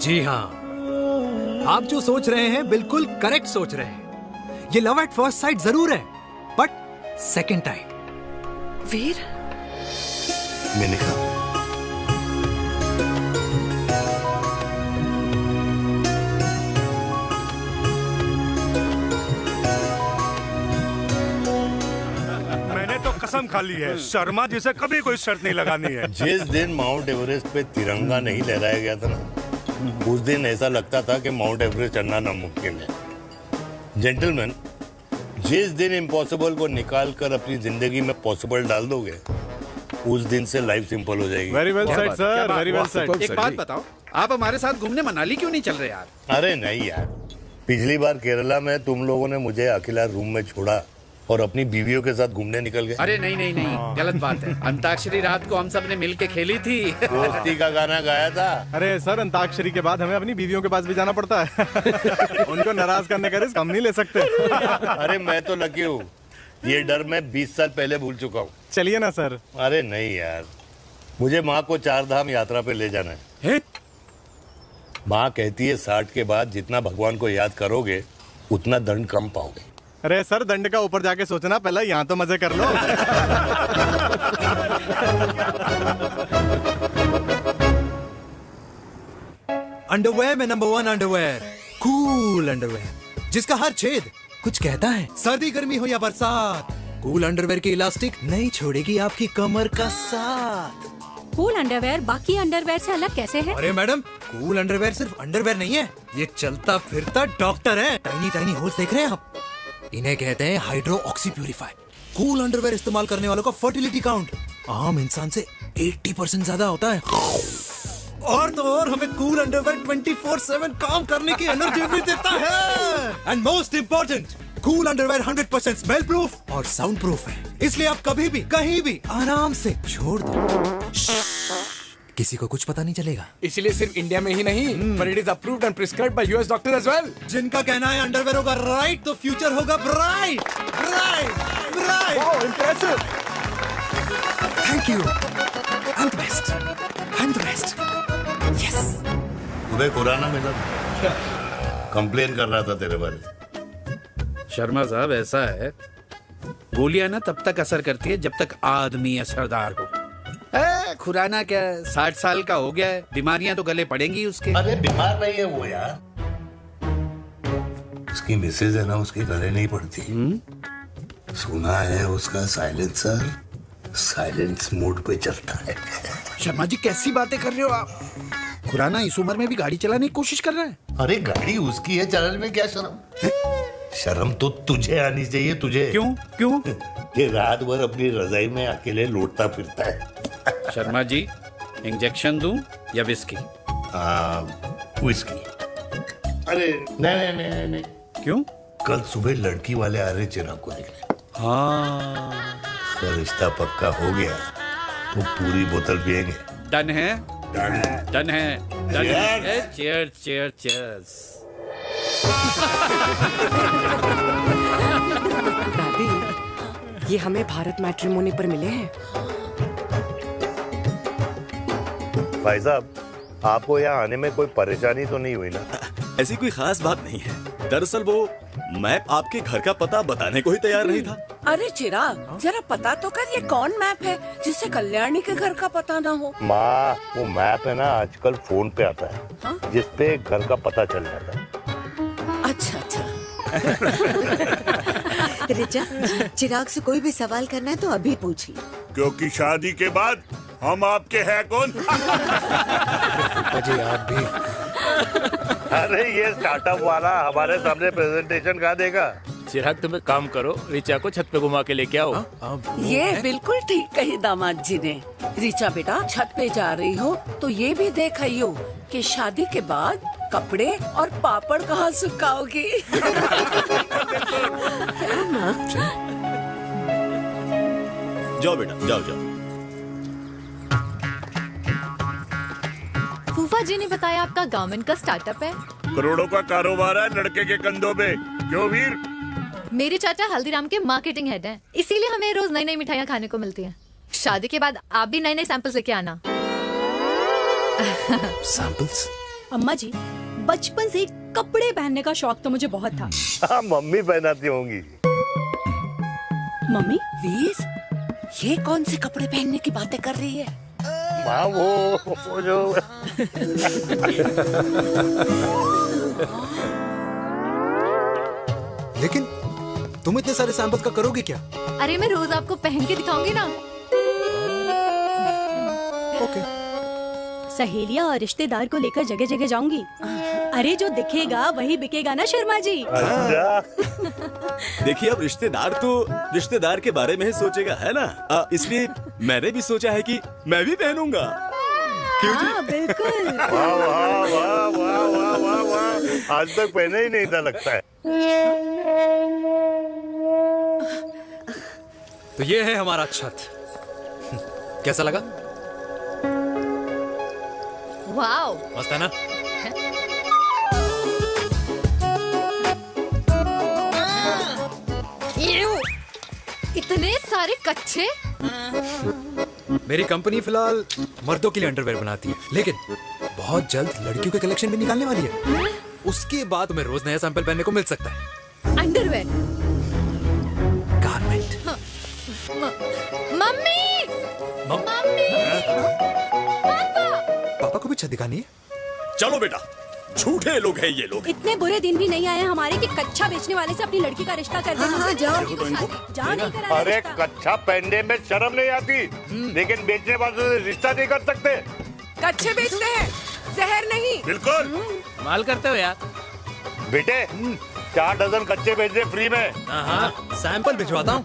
जी हाँ, आप जो सोच रहे हैं बिल्कुल करेक्ट सोच रहे हैं। ये लव एट फर्स्ट साइट जरूर है, बट सेकंड टाइम। वीर, मैंने कहा कसम खा ली है, शर्मा जी से कभी कोई शर्त नहीं लगानी है। जिस दिन माउंट एवरेस्ट पे तिरंगा नहीं लहराया गया था ना, उस दिन ऐसा लगता था कि माउंट एवरेस्ट चढ़ना नामुमकिन है। जेंटलमैन, जिस दिन इम्पॉसिबल को निकाल कर अपनी जिंदगी में पॉसिबल डाल दोगे, उस दिन से लाइफ सिंपल हो जाएगी। Very well said sir, very well said. एक बात बताओ, आप हमारे साथ घूमने मनाली क्यों नहीं चल रहे यार? अरे नहीं यार, पिछली बार केरला में तुम लोगों ने मुझे अकेला रूम में छोड़ा और अपनी बीवियों के साथ घूमने निकल गए। अरे नहीं नहीं नहीं, गलत बात है। अंताक्षरी रात को हम सब ने मिल के खेली थी। दोस्ती का गाना गाया था। अरे सर, अंताक्षरी के बाद हमें अपनी बीवियों के पास भी जाना पड़ता है। उनको नाराज करने का रिस्क हम नहीं ले सकते। अरे मैं तो लकी हूँ, ये डर मैं 20 साल पहले भूल चुका हूँ। चलिए ना सर। अरे नहीं यार, मुझे माँ को 4 धाम यात्रा पे ले जाना है। माँ कहती है 60 के बाद जितना भगवान को याद करोगे उतना दंड कम पाओगे। अरे सर, दंड का ऊपर जाके सोचना, पहले यहाँ तो मजे कर लो। अंडरवेयर में नंबर 1 अंडरवेयर, कूल अंडरवेयर, जिसका हर छेद कुछ कहता है। सर्दी गर्मी हो या बरसात, कूल अंडरवेयर की इलास्टिक नहीं छोड़ेगी आपकी कमर का साथ। कूल अंडरवेयर बाकी अंडरवेयर से अलग कैसे है? अरे मैडम, कूल अंडरवेयर सिर्फ अंडरवेयर नहीं है, ये चलता फिरता डॉक्टर है। टाइनी टाइनी होल्स देख रहे हैं आप? इन्हें कहते हैं hydro oxy purifier. Cool underwear इस्तेमाल करने वालों का फर्टिलिटी काउंट आम इंसान से 80% ज्यादा होता है। और तो और हमें कूल अंडरवेयर 24/7 काम करने की एनर्जी भी देता है। And most important, cool underwear 100% smell proof और साउंड प्रूफ है, इसलिए आप कभी भी कहीं भी आराम से छोड़ दो, किसी को कुछ पता नहीं चलेगा। इसलिए सिर्फ इंडिया में ही नहीं, पर it is approved and prescribed by US doctor as well. जिनका कहना है अंडरवेयर होगा राइट तो फ्यूचर होगा bright. Bright bright. Wow, impressive. Thank you. I am the best, I am the best. Yes. तुम्हें खुराना मिला, कंप्लेन कर रहा था तेरे बारे में। शर्मा साहब, ऐसा है, गोलियां ना तब तक असर करती है जब तक आदमी असरदार हो। खुराना क्या, 60 साल का हो गया है, बीमारियां तो गले पड़ेंगी उसके। अरे बीमार नहीं है वो यार, उसकी मिसेज है ना, उसके गले नहीं पड़ती। सुना है उसका साइलेंसर साइलेंस मोड पे चलता है। शर्मा जी, कैसी बातें कर रहे हो आप? खुराना इस उम्र में भी गाड़ी चलाने की कोशिश कर रहा है। अरे गाड़ी उसकी है, चलाने में क्या शर्म? शर्म तो तुझे आनी चाहिए। तुझे क्यों? क्यों? ये रात भर अपनी रजाई में अकेले लौटता फिरता है। शर्मा जी, इंजेक्शन दूं या विस्की? विस्की। अरे नहीं नहीं नहीं नहीं। क्यों? कल सुबह लड़की वाले आ रहे चिराग को देखने। हाँ, अगर रिश्ता पक्का हो गया तो पूरी बोतल पिएंगे। डन है? डन है। डन है, डन है। Cheers cheers cheers. दादी, ये हमें भारत मैट्रिमोनी पर मिले हैं। भाई साहब, आपको यहाँ आने में कोई परेशानी तो नहीं हुई ना? ऐसी कोई खास बात नहीं है। दरअसल वो मैप आपके घर का पता बताने को ही तैयार नहीं था। अरे चिराग, जरा पता तो कर, ये कौन मैप है जिससे कल्याणी के घर का पता ना हो? माँ, वो मैप है ना, आजकल फोन पे आता है। हाँ? जिसपे घर का पता चल जाता है। अच्छा अच्छा। रिचा, चिराग से कोई भी सवाल करना है तो अभी पूछिए, क्योंकि शादी के बाद हम आपके हैं कौन? जी आप भी। अरे ये स्टार्टअप वाला हमारे सामने प्रेजेंटेशन कहाँ देगा? चिराग, तुम एक काम करो, रिचा को छत पे घुमा के लेके आओ। ये बिल्कुल ठीक कही दामाद जी ने। रिचा बेटा, छत पे जा रही हो तो ये भी देख आइयो कि शादी के बाद कपड़े और पापड़ कहाँ सुखाओगी। जाओ बेटा, जाओ जाओ। फूफा जी ने बताया आपका गारमेंट का स्टार्टअप है। करोड़ों का कारोबार है लड़के के कंधों पे। क्यों वीर? मेरे चाचा हल्दीराम के मार्केटिंग हेड हैं, इसीलिए हमें रोज नई नई मिठाइयाँ खाने को मिलती हैं। शादी के बाद आप भी नए नए सैंपल्स लेके आना। सैंपल्स? अम्मा जी, बचपन से ही कपड़े पहनने का शौक तो मुझे बहुत था। हाँ, मम्मी पहनाती होंगी। मम्मी? वीर, ये कौन से कपड़े पहनने की बातें कर रही है? माँ वो जो लेकिन तुम इतने सारे सैंपल्स का करोगे क्या? अरे मैं रोज आपको पहन के दिखाऊंगी ना। ओके। सहेलियां और रिश्तेदार को लेकर जगह जगह जाऊंगी। अरे जो दिखेगा वही बिकेगा ना शर्मा जी। देखिए, अब रिश्तेदार के बारे में ही सोचेगा, है ना? इसलिए मैंने भी सोचा है कि मैं भी पहनूंगा। क्यों जी? हाँ, बिल्कुल। वाह वाह वाह वाह वाह वाह वाह, आज तक पहने ही नहीं था लगता है। तो ये है हमारा छत। कैसा लगा? वाओ, मस्त है ना? इतने सारे कच्चे। मेरी कंपनी फिलहाल मर्दों के लिए अंडरवेयर बनाती है, लेकिन बहुत जल्द लड़कियों के कलेक्शन भी निकालने वाली है। उसके बाद तुम्हें रोज नया सैंपल पहनने को मिल सकता है। अंडरवेयर? गारमेंट। मम्मी, मम्मी, पापा को भी छत दिखानी है। चलो बेटा, झूठे लोग हैं ये लोग। इतने बुरे दिन भी नहीं आए हमारे कि कच्चा बेचने वाले से अपनी लड़की का रिश्ता कर देना। हाँ, जाओ। जाओ नहीं करा अरे रिश्ता। कच्चा पहनने में शर्म नहीं आती, लेकिन बेचने वालों से रिश्ता नहीं कर सकते। कच्चे बेचते हैं, जहर नहीं। बिल्कुल। माल करते हो यार। बेटे, 4 डजन कच्चे बेच दे फ्री में। हाँ, सैंपल भिजवाता हूँ।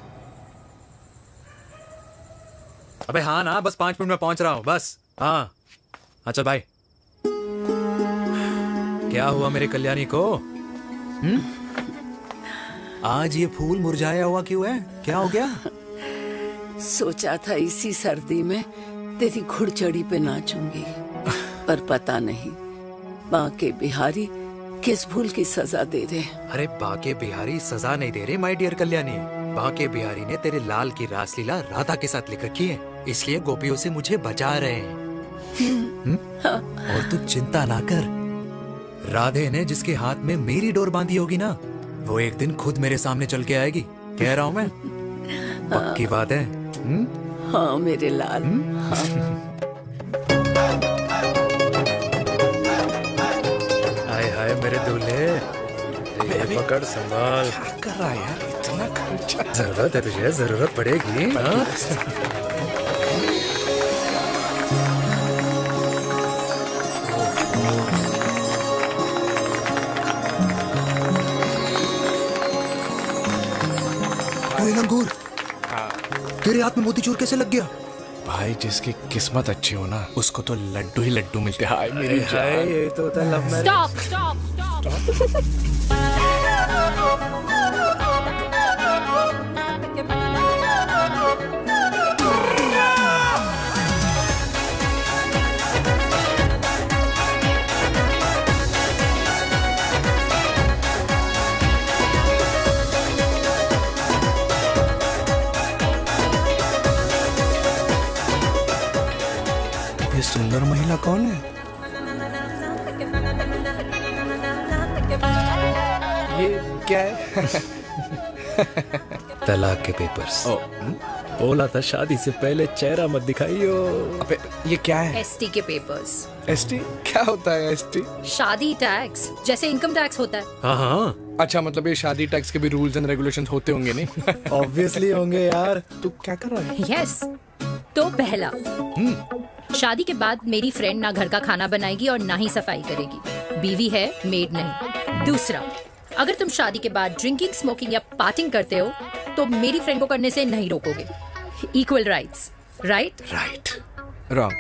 अबे हाँ ना, बस 5 मिनट में पहुंच रहा हूँ बस। हाँ, अच्छा भाई। क्या हुआ मेरे कल्याणी को? आज ये फूल मुरझाया हुआ क्यों है? क्या हो गया? सोचा था इसी सर्दी में तेरी घुड़चड़ी पे नाचूंगी, पर पता नहीं बाके बिहारी किस भूल की सजा दे रहे। अरे बाके बिहारी सजा नहीं दे रहे माय डियर कल्याणी। बाके बिहारी ने तेरे लाल की रासलीला राधा के साथ लिख रखी है, इसलिए गोपियों से मुझे बचा रहे हैं। और तू चिंता ना कर, राधे ने जिसके हाथ में मेरी डोर बांधी होगी ना, वो एक दिन खुद मेरे सामने चल के आएगी। कह रहा हूँ मैं, पक्की बात है। हाँ मेरे लाल। हाय हाय मेरे दूल्हे, ये पकड़ संभाल। क्या कर रहा है यार, इतना खर्चा? जरूरत है तुझे, जरूरत पड़ेगी। हाँ? लंगूर, तेरे हाथ में मोतीचूर कैसे लग गया? भाई जिसकी किस्मत अच्छी हो ना, उसको तो लड्डू ही लड्डू मिलते हैं। हाय मेरी जान। ये तो होता है love marriage. Stop stop stop. ये सुंदर महिला कौन है? ये क्या है? तलाक के पेपर्स। बोला था शादी से पहले चेहरा मत दिखाइयो। अबे ये क्या है? एसटी के पेपर्स। एसटी क्या होता है? एसटी शादी टैक्स, जैसे इनकम टैक्स होता है। हाँ हाँ। अच्छा, मतलब ये शादी टैक्स के भी रूल्स एंड रेगुलेशंस होते होंगे नहीं? ऑब्वियसली होंगे यार। तू क्या कर रहा है? यस। तो पहला, शादी के बाद मेरी फ्रेंड ना घर का खाना बनाएगी और ना ही सफाई करेगी। बीवी है, मेड नहीं। दूसरा, अगर तुम शादी के बाद ड्रिंकिंग, स्मोकिंग या पार्टिंग करते हो तो मेरी फ्रेंड को करने से नहीं रोकोगे। Equal rights, right? Right. Wrong.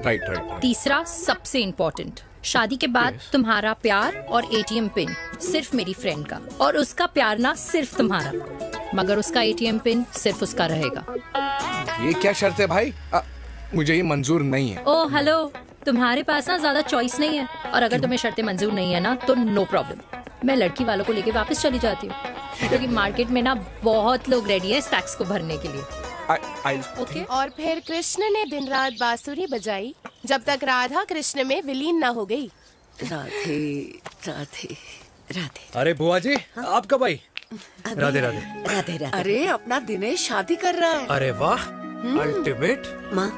Right right. तीसरा, सबसे इम्पोर्टेंट, शादी के बाद तुम्हारा प्यार और एटीएम पिन सिर्फ मेरी फ्रेंड का, और उसका प्यार ना सिर्फ तुम्हारा, मगर उसका एटीएम पिन सिर्फ उसका रहेगा। ये क्या शर्त है भाई? मुझे ये मंजूर नहीं है। ओ हेलो, तुम्हारे पास ना ज्यादा चॉइस नहीं है, और अगर तुम्हें शर्तें मंजूर नहीं है ना तो नो प्रॉब्लम, मैं लड़की वालों को लेके वापस चली जाती हूँ, क्योंकि मार्केट में ना बहुत लोग रेडी है टैक्स को भरने के लिए। ओके। और फिर कृष्ण ने दिन रात बांसुरी बजाई जब तक राधा कृष्ण में विलीन न हो गई। राधे राधे राधे। अरे बुआ जी, आप कब आई? राधे राधे। राधे राधे। अरे अपना दिनेश शादी कर रहा है। अरे वाह, अल्टीमेट। माँ,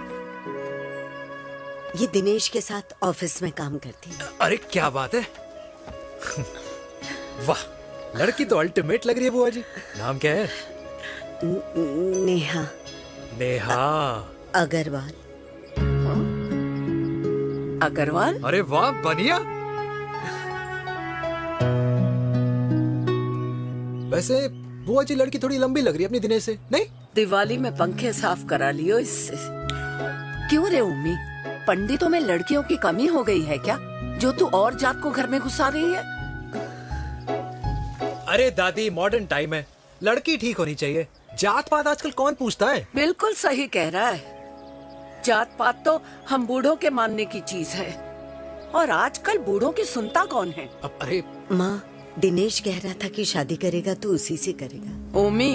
ये दिनेश के साथ ऑफिस में काम करती है। अरे क्या बात है। वाह, लड़की तो अल्टीमेट लग रही है बुआ जी। नाम क्या है? नेहा। नेहा अग्रवाल। अग्रवाल? अरे वाह, बढ़िया। वैसे बुआ जी लड़की थोड़ी लंबी लग रही है अपनी दिनेश से, नहीं? दिवाली में पंखे साफ करा लियो इससे। क्यों रे उम्मी, पंडितों में लड़कियों की कमी हो गई है क्या, जो तू और जात को घर में घुसा रही है? अरे दादी, मॉडर्न टाइम है, लड़की ठीक होनी चाहिए। जात पात आजकल कौन पूछता है? बिल्कुल सही कह रहा है। जात पात तो हम बूढ़ों के मानने की चीज है, और आजकल बूढ़ों की सुनता कौन है? अरे माँ, दिनेश कह रहा था कि शादी करेगा तो उसी से करेगा। ओमी,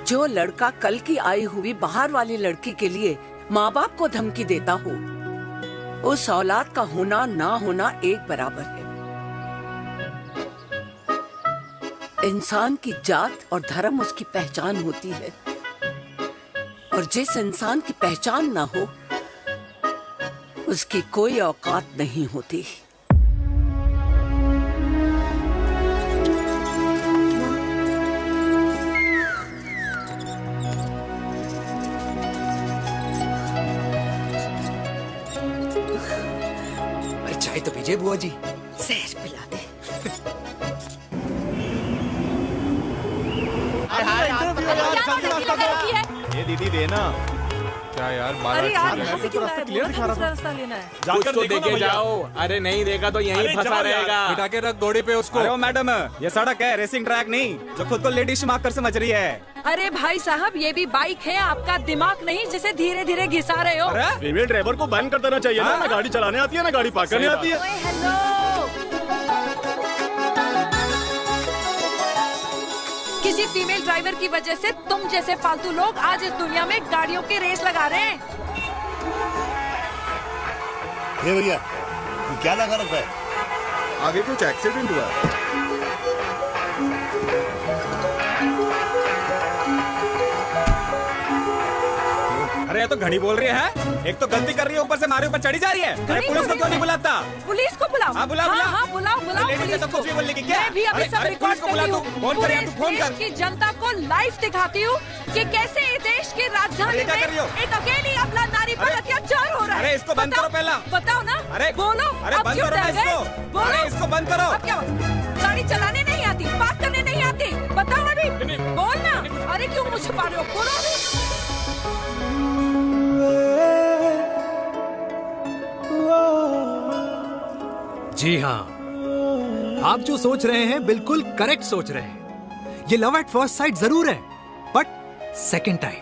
जो लड़का कल की आई हुई बाहर वाली लड़की के लिए माँ बाप को धमकी देता हो, उस औलाद का होना ना होना एक बराबर है। इंसान की जात और धर्म उसकी पहचान होती है, और जिस इंसान की पहचान ना हो उसकी कोई औकात नहीं होती। अरे चाय तो पीजिए बुआ जी। जहर पिला दे। ये दीदी देना। क्या यार, अरे यार, यहाँ से क्यों आया? क्लियर दिखा रहा था। रास्ता लेना है। जाकर तो देखे जाओ। अरे नहीं देखा तो यहीं फंसा रहेगा। बिठा के रख घोड़ी पे उसको। अरे मैडम, ये सड़क है, रेसिंग ट्रैक नहीं जो खुद को लेडीज मार्क कर समझ रही है। अरे भाई साहब, ये भी बाइक है, आपका दिमाग नहीं जिसे धीरे धीरे घिसा रहे हो। फीमेल ड्राइवर को बैन कर देना चाहिए ना गाड़ी चलाने आती है ना गाड़ी पार्क करने आती है। हेलो, किसी फीमेल ड्राइवर की वजह से तुम जैसे फालतू लोग आज इस दुनिया में गाड़ियों की रेस लगा रहे हैं। ये भैया, ये क्या लगा रखा है? आगे कुछ एक्सीडेंट हुआ है। अरे ये तो घड़ी बोल रही है, एक तो गलती कर रही है, ऊपर से हमारे ऊपर चढ़ी जा रही है। अरे पुलिस को क्यों नहीं बुलाता? पुलिस को बुलाओ। हाँ बुलाओ, हाँ बुलाओ पुलिस को। कुछ भी बोलने की क्या? मैं भी अभी सब रिकॉर्ड कर रही हूँ। फोन कर, फोन कर। की जनता को लाइव दिखाती हूँ कि कैसे इस देश की राजधानी में एक अकेली अबला नारी पर अत्याचार हो रहा है। अरे इसको बंद करो पहला। बताओ ना। अरे बोलो। अरे बंद करो इसको। बोलो, इसको बंद करो। अब क्या गाड़ी चलाने नहीं आती, पार्क करने नहीं आती? बताओ अभी, बोलना। अरे क्यों मुझे छुपा रहे हो? बोलो अभी। जी हाँ, आप जो सोच रहे हैं बिल्कुल करेक्ट सोच रहे हैं। ये लव एट फर्स्ट साइट जरूर है, बट सेकंड टाइम।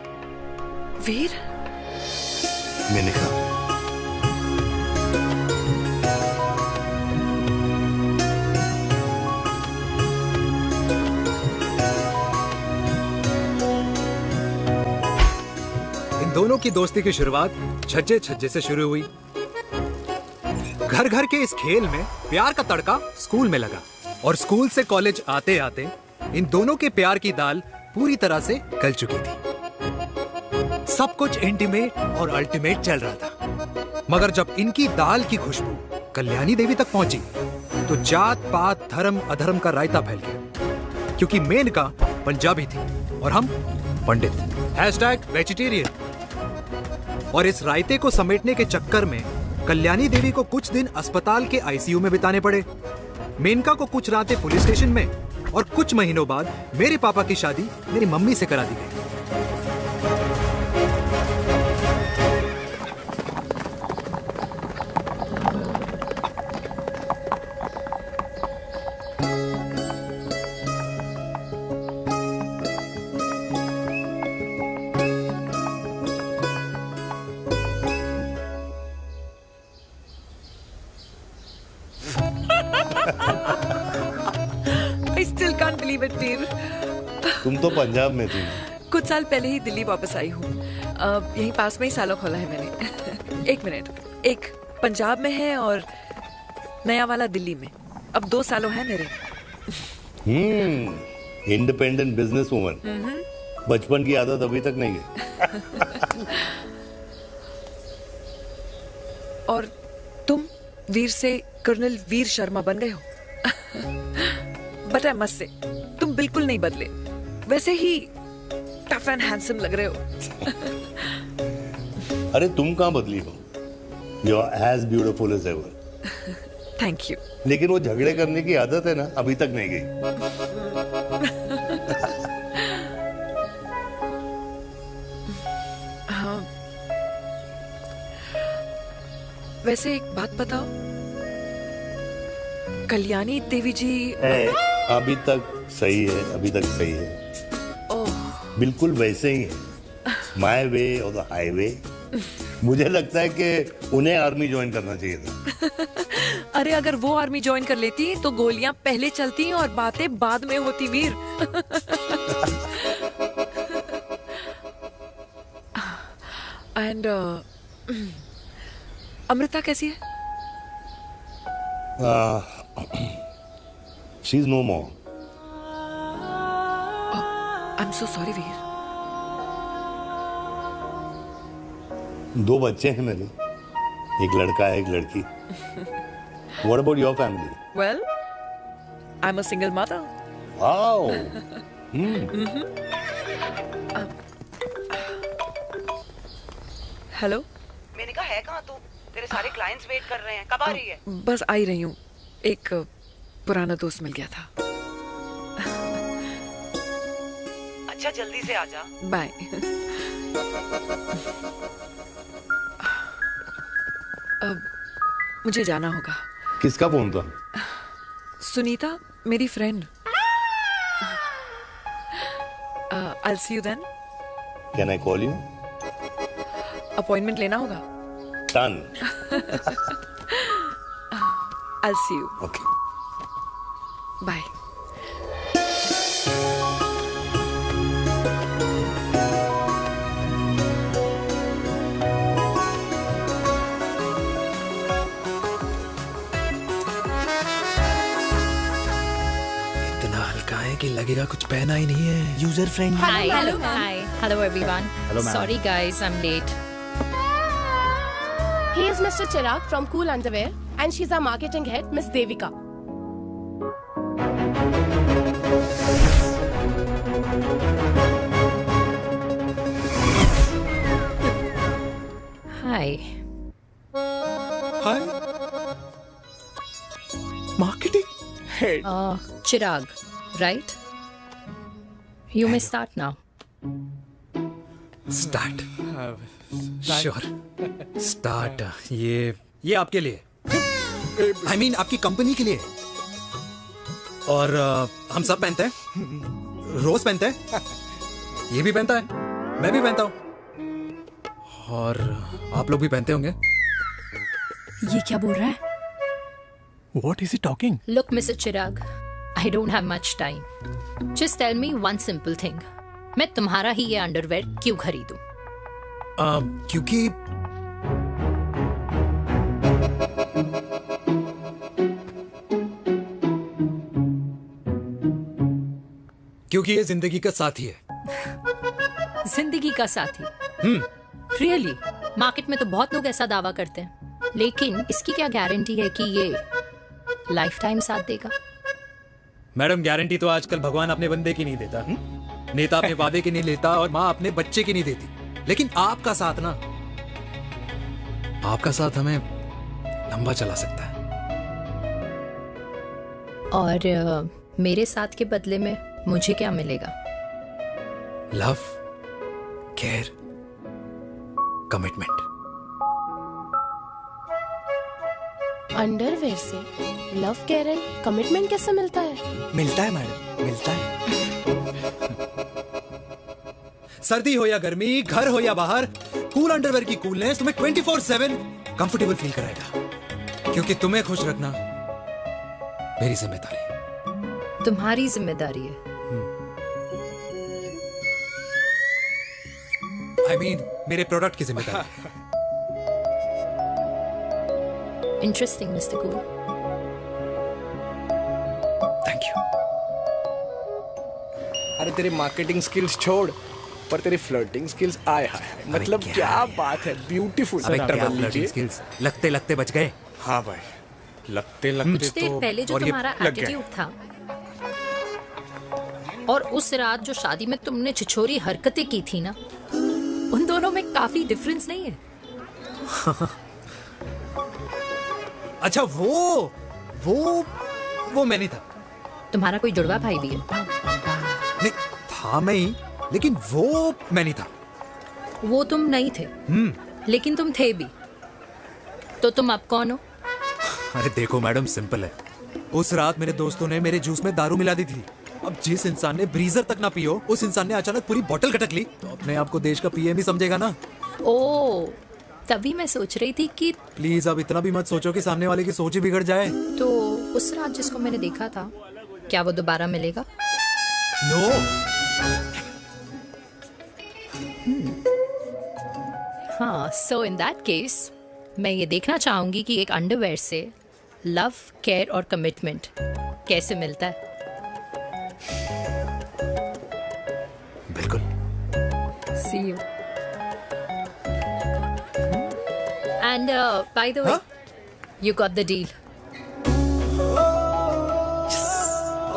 वीर, मैंने कहा इन दोनों की दोस्ती की शुरुआत छज्जे छज्जे से शुरू हुई। घर घर के इस खेल में प्यार का तड़का स्कूल में लगा, और स्कूल से कॉलेज आते आते इन दोनों के प्यार की दाल पूरी तरह से गल चुकी थी। सब कुछ इंटीमेट और अल्टीमेट चल रहा था, मगर जब इनकी दाल की खुशबू कल्याणी देवी तक पहुंची तो जात पात धर्म अधर्म का रायता फैल गया, क्योंकि मेनका पंजाबी थी और हम पंडित। #वेजिटेरियन। और इस रायते को समेटने के चक्कर में कल्याणी देवी को कुछ दिन अस्पताल के आईसीयू में बिताने पड़े, मेनका को कुछ रातें पुलिस स्टेशन में, और कुछ महीनों बाद मेरे पापा की शादी मेरी मम्मी से करा दी गई। I still can't believe it, वीर। तुम तो पंजाब में थी। कुछ साल पहले ही दिल्ली वापस आई हूँ। यहीं पास में ही सालों खोला है मैंने। एक मिनट, एक पंजाब में है और नया वाला दिल्ली में। अब 2 सालों है मेरे। Independent business woman. बचपन की आदत अभी तक नहीं है। और तुम वीर से कर्नल वीर शर्मा बन गए हो। बट आई मस्ट से तुम बिल्कुल नहीं बदले, वैसे ही टफ एंड हैंडसम लग रहे हो। अरे तुम कहाँ बदली हो? You are as beautiful as ever. Thank you. लेकिन वो झगड़े करने की आदत है ना, अभी तक नहीं गई। हाँ। वैसे एक बात बताओ, कल्याणी देवी जी अभी तक सही है, अभी तक सही है। बिल्कुल वैसे ही है, माय वे और द हाईवे। मुझे लगता है कि उन्हें आर्मी ज्वाइन करना चाहिए था। अरे अगर वो आर्मी ज्वाइन कर लेती तो गोलियां पहले चलती और बातें बाद में होती वीर। एंड अमृता कैसी है? She is no more. I am so sorry Veer. 2 बच्चे हैं मेरे, एक लड़का है, एक लड़की। What about your family? Well, I'm a single mother. Wow. Hello. मैंने कहा है कहाँ तू? तेरे सारे क्लाइंट्स वेट कर रहे हैं, कब आ रही है? बस आ ही रही हूँ, एक पुराना दोस्त मिल गया था। अच्छा जल्दी से आ जा। बाय। अब मुझे जाना होगा। किसका फोन था? सुनीता, मेरी friend. I'll see you then. Can I call you? Appointment लेना होगा। Done. I'll see you. Okay. Bye. कि लगेगा कुछ पहना ही नहीं है। User friendly. Hello everyone. Hello, ma'am. Sorry guys, I'm late. He is Mr. Chirag from Cool Underwear and she's our marketing head, Miss Devika. Hi. Hi. Marketing head. Chirag, right? You may start now. Start. Sure. Start. ये आपके लिए। I mean आपकी company के लिए। और हम सब पहनते हैं। रोज पहनते हैं। ये भी पहनता है। मैं भी पहनता हूँ। और आप लोग भी पहनते होंगे। ये क्या बोल रहा है? What is he talking? Look, Mr. Chirag, I don't have much time. Just tell me one simple thing. मैं तुम्हारा ही ये अंडरवेयर क्यों खरीदूं? क्योंकि ये जिंदगी का साथी है। जिंदगी का साथी? Really? मार्केट में तो बहुत लोग ऐसा दावा करते हैं, लेकिन इसकी क्या गारंटी है कि ये लाइफ टाइम साथ देगा? मैडम, गारंटी तो आजकल भगवान अपने बंदे की नहीं देता। नेता अपने वादे की नहीं लेता और माँ अपने बच्चे की नहीं देती। लेकिन आपका साथ ना, आपका साथ हमें लंबा चला सकता है। और मेरे साथ के बदले में मुझे क्या मिलेगा? Love, care, commitment. अंडरवेयर से लव, केयर एंड कमिटमेंट कैसे मिलता है? मिलता है मैडम, मिलता है। सर्दी हो या गर्मी, घर हो या बाहर, कूल अंडरवेयर की कूलनेस तुम्हें 24/7 कंफर्टेबल फील कराएगा। क्योंकि तुम्हें खुश रखना मेरी जिम्मेदारी है। तुम्हारी जिम्मेदारी है? I mean, मेरे प्रोडक्ट की जिम्मेदारी है। Interesting, Mr. Cool. Thank you. अरे तेरी मार्केटिंग स्किल्स छोड़, पर तेरी फ्लर्टिंग स्किल्स आए हाय, मतलब क्या बात है, ब्यूटीफुल। स्किल्स लगते लगते बच गए। हाँ भाई, लगते कुछ देर पहले जो तुम्हारा एटीट्यूड था और उस रात जो शादी में तुमने छिछोरी हरकतें की थी ना, उन दोनों में काफी डिफरेंस नहीं है? अच्छा वो मैं नहीं था। तुम्हारा कोई जुड़वा भाई भी है? नहीं था मैं ही, लेकिन वो मैं नहीं था। वो तुम नहीं थे, लेकिन तुम थे भी। तो तुम अब कौन हो? अरे देखो मैडम, सिंपल है। उस रात मेरे दोस्तों ने मेरे जूस में दारू मिला दी थी। अब जिस इंसान ने ब्रीजर तक ना पियो, उस इंसान ने अचानक पूरी बोतल खटक ली, तो अपने आप को देश का पीएम ही समझेगा ना। ओ, तभी मैं सोच रही थी कि प्लीज अब इतना भी मत सोचो कि सामने वाले की सोच ही बिगड़ जाए। तो उस रात जिसको मैंने देखा था, क्या वो दोबारा मिलेगा? नो। हाँ, सो इन दैट केस मैं ये देखना चाहूंगी कि एक अंडरवेयर से लव, केयर और कमिटमेंट कैसे मिलता है। बिल्कुल। See you. And by the way, you got the deal.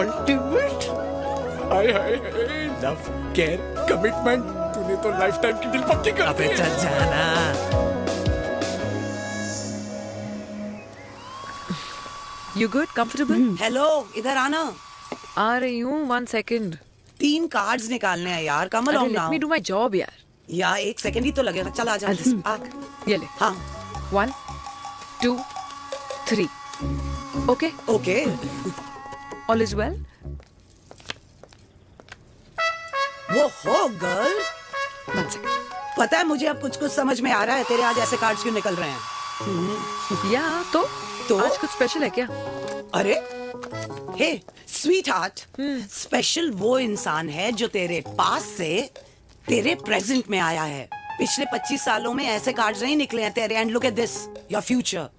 Ultimate. Hi hi, love, care, commitment, तूने तो लाइफ टाइम की डील पक्की कर दी। अबे चल जाना। You good? Comfortable? हेलो, इधर आना। आ रही हूँ, 1 second. 3 कार्ड्स निकालने हैं यार, Kamal on now. Let me do my job यार। यार 1 सेकंड ही तो लगेगा, चल आ जा। ये ले। हाँ। 1, 2, 3. Okay? Okay. All is well? वो हो गर्ल। 1 second. पता है मुझे अब कुछ समझ में आ रहा है, तेरे आज ऐसे कार्ड्स क्यों निकल रहे हैं। या तो आज कुछ स्पेशल है क्या? अरे हे स्वीट हार्ट, स्पेशल वो इंसान है जो तेरे पास से तेरे प्रेजेंट में आया है। पिछले 25 सालों में ऐसे कार्ड्स नहीं निकले हैं तेरे। And look at this, your future.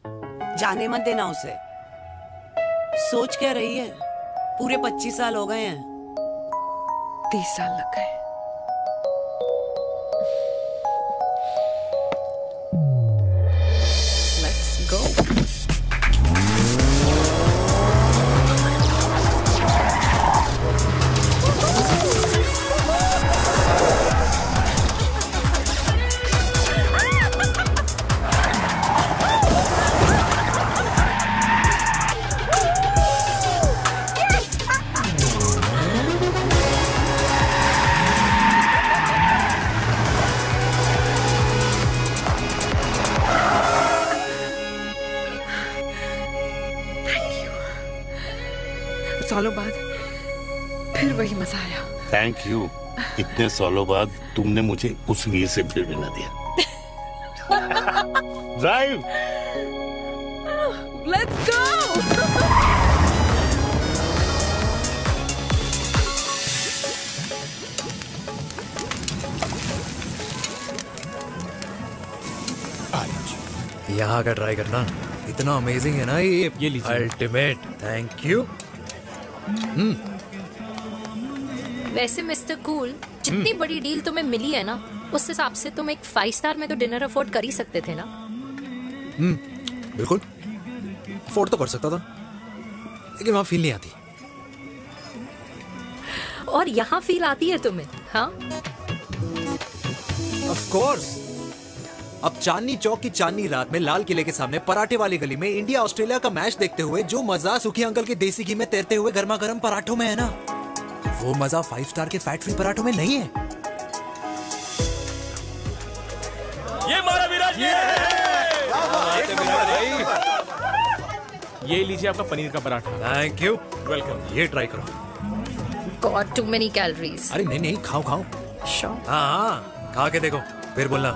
जाने मत देना उसे। सोच क्या रही है, पूरे 25 साल हो गए हैं। 30 साल लग गए। Let's go. सालों बाद फिर वही मजा आया। Thank you. इतने सालों बाद तुमने मुझे उस वीर से फिर मिला दिया। ड्राइव। Let's go. यहाँ का ट्राई करना, इतना अमेजिंग है ना ये लीजिए। अल्टीमेट। Thank you. वैसे मिस्टर कूल, जितनी बड़ी डील तुम्हें मिली है ना, उस हिसाब से तुम एक 5 स्टार में तो डिनर अफोर्ड कर ही सकते थे ना। बिल्कुल अफोर्ड तो कर सकता था, लेकिन वहां फील नहीं आती। और यहाँ फील आती है तुम्हें? हाँ, ऑफ कोर्स। अब चांदनी चौक की चांदनी रात में लाल किले के सामने पराठे वाली गली में इंडिया ऑस्ट्रेलिया का मैच देखते हुए जो मजा सुखी अंकल के देसी घी में तैरते हुए गर्मा गर्म पराठों में है ना, वो मजा 5 स्टार के फैट फ्री पराठों में नहीं है। ये मारा विराट। ये लीजिए आपका पनीर का पराठा। Thank you. वेलकम। ये ट्राई करो। Got too many calories. अरे नहीं नहीं, खाओ खाओ। श्योर। हाँ, खा के देखो फिर बोलना।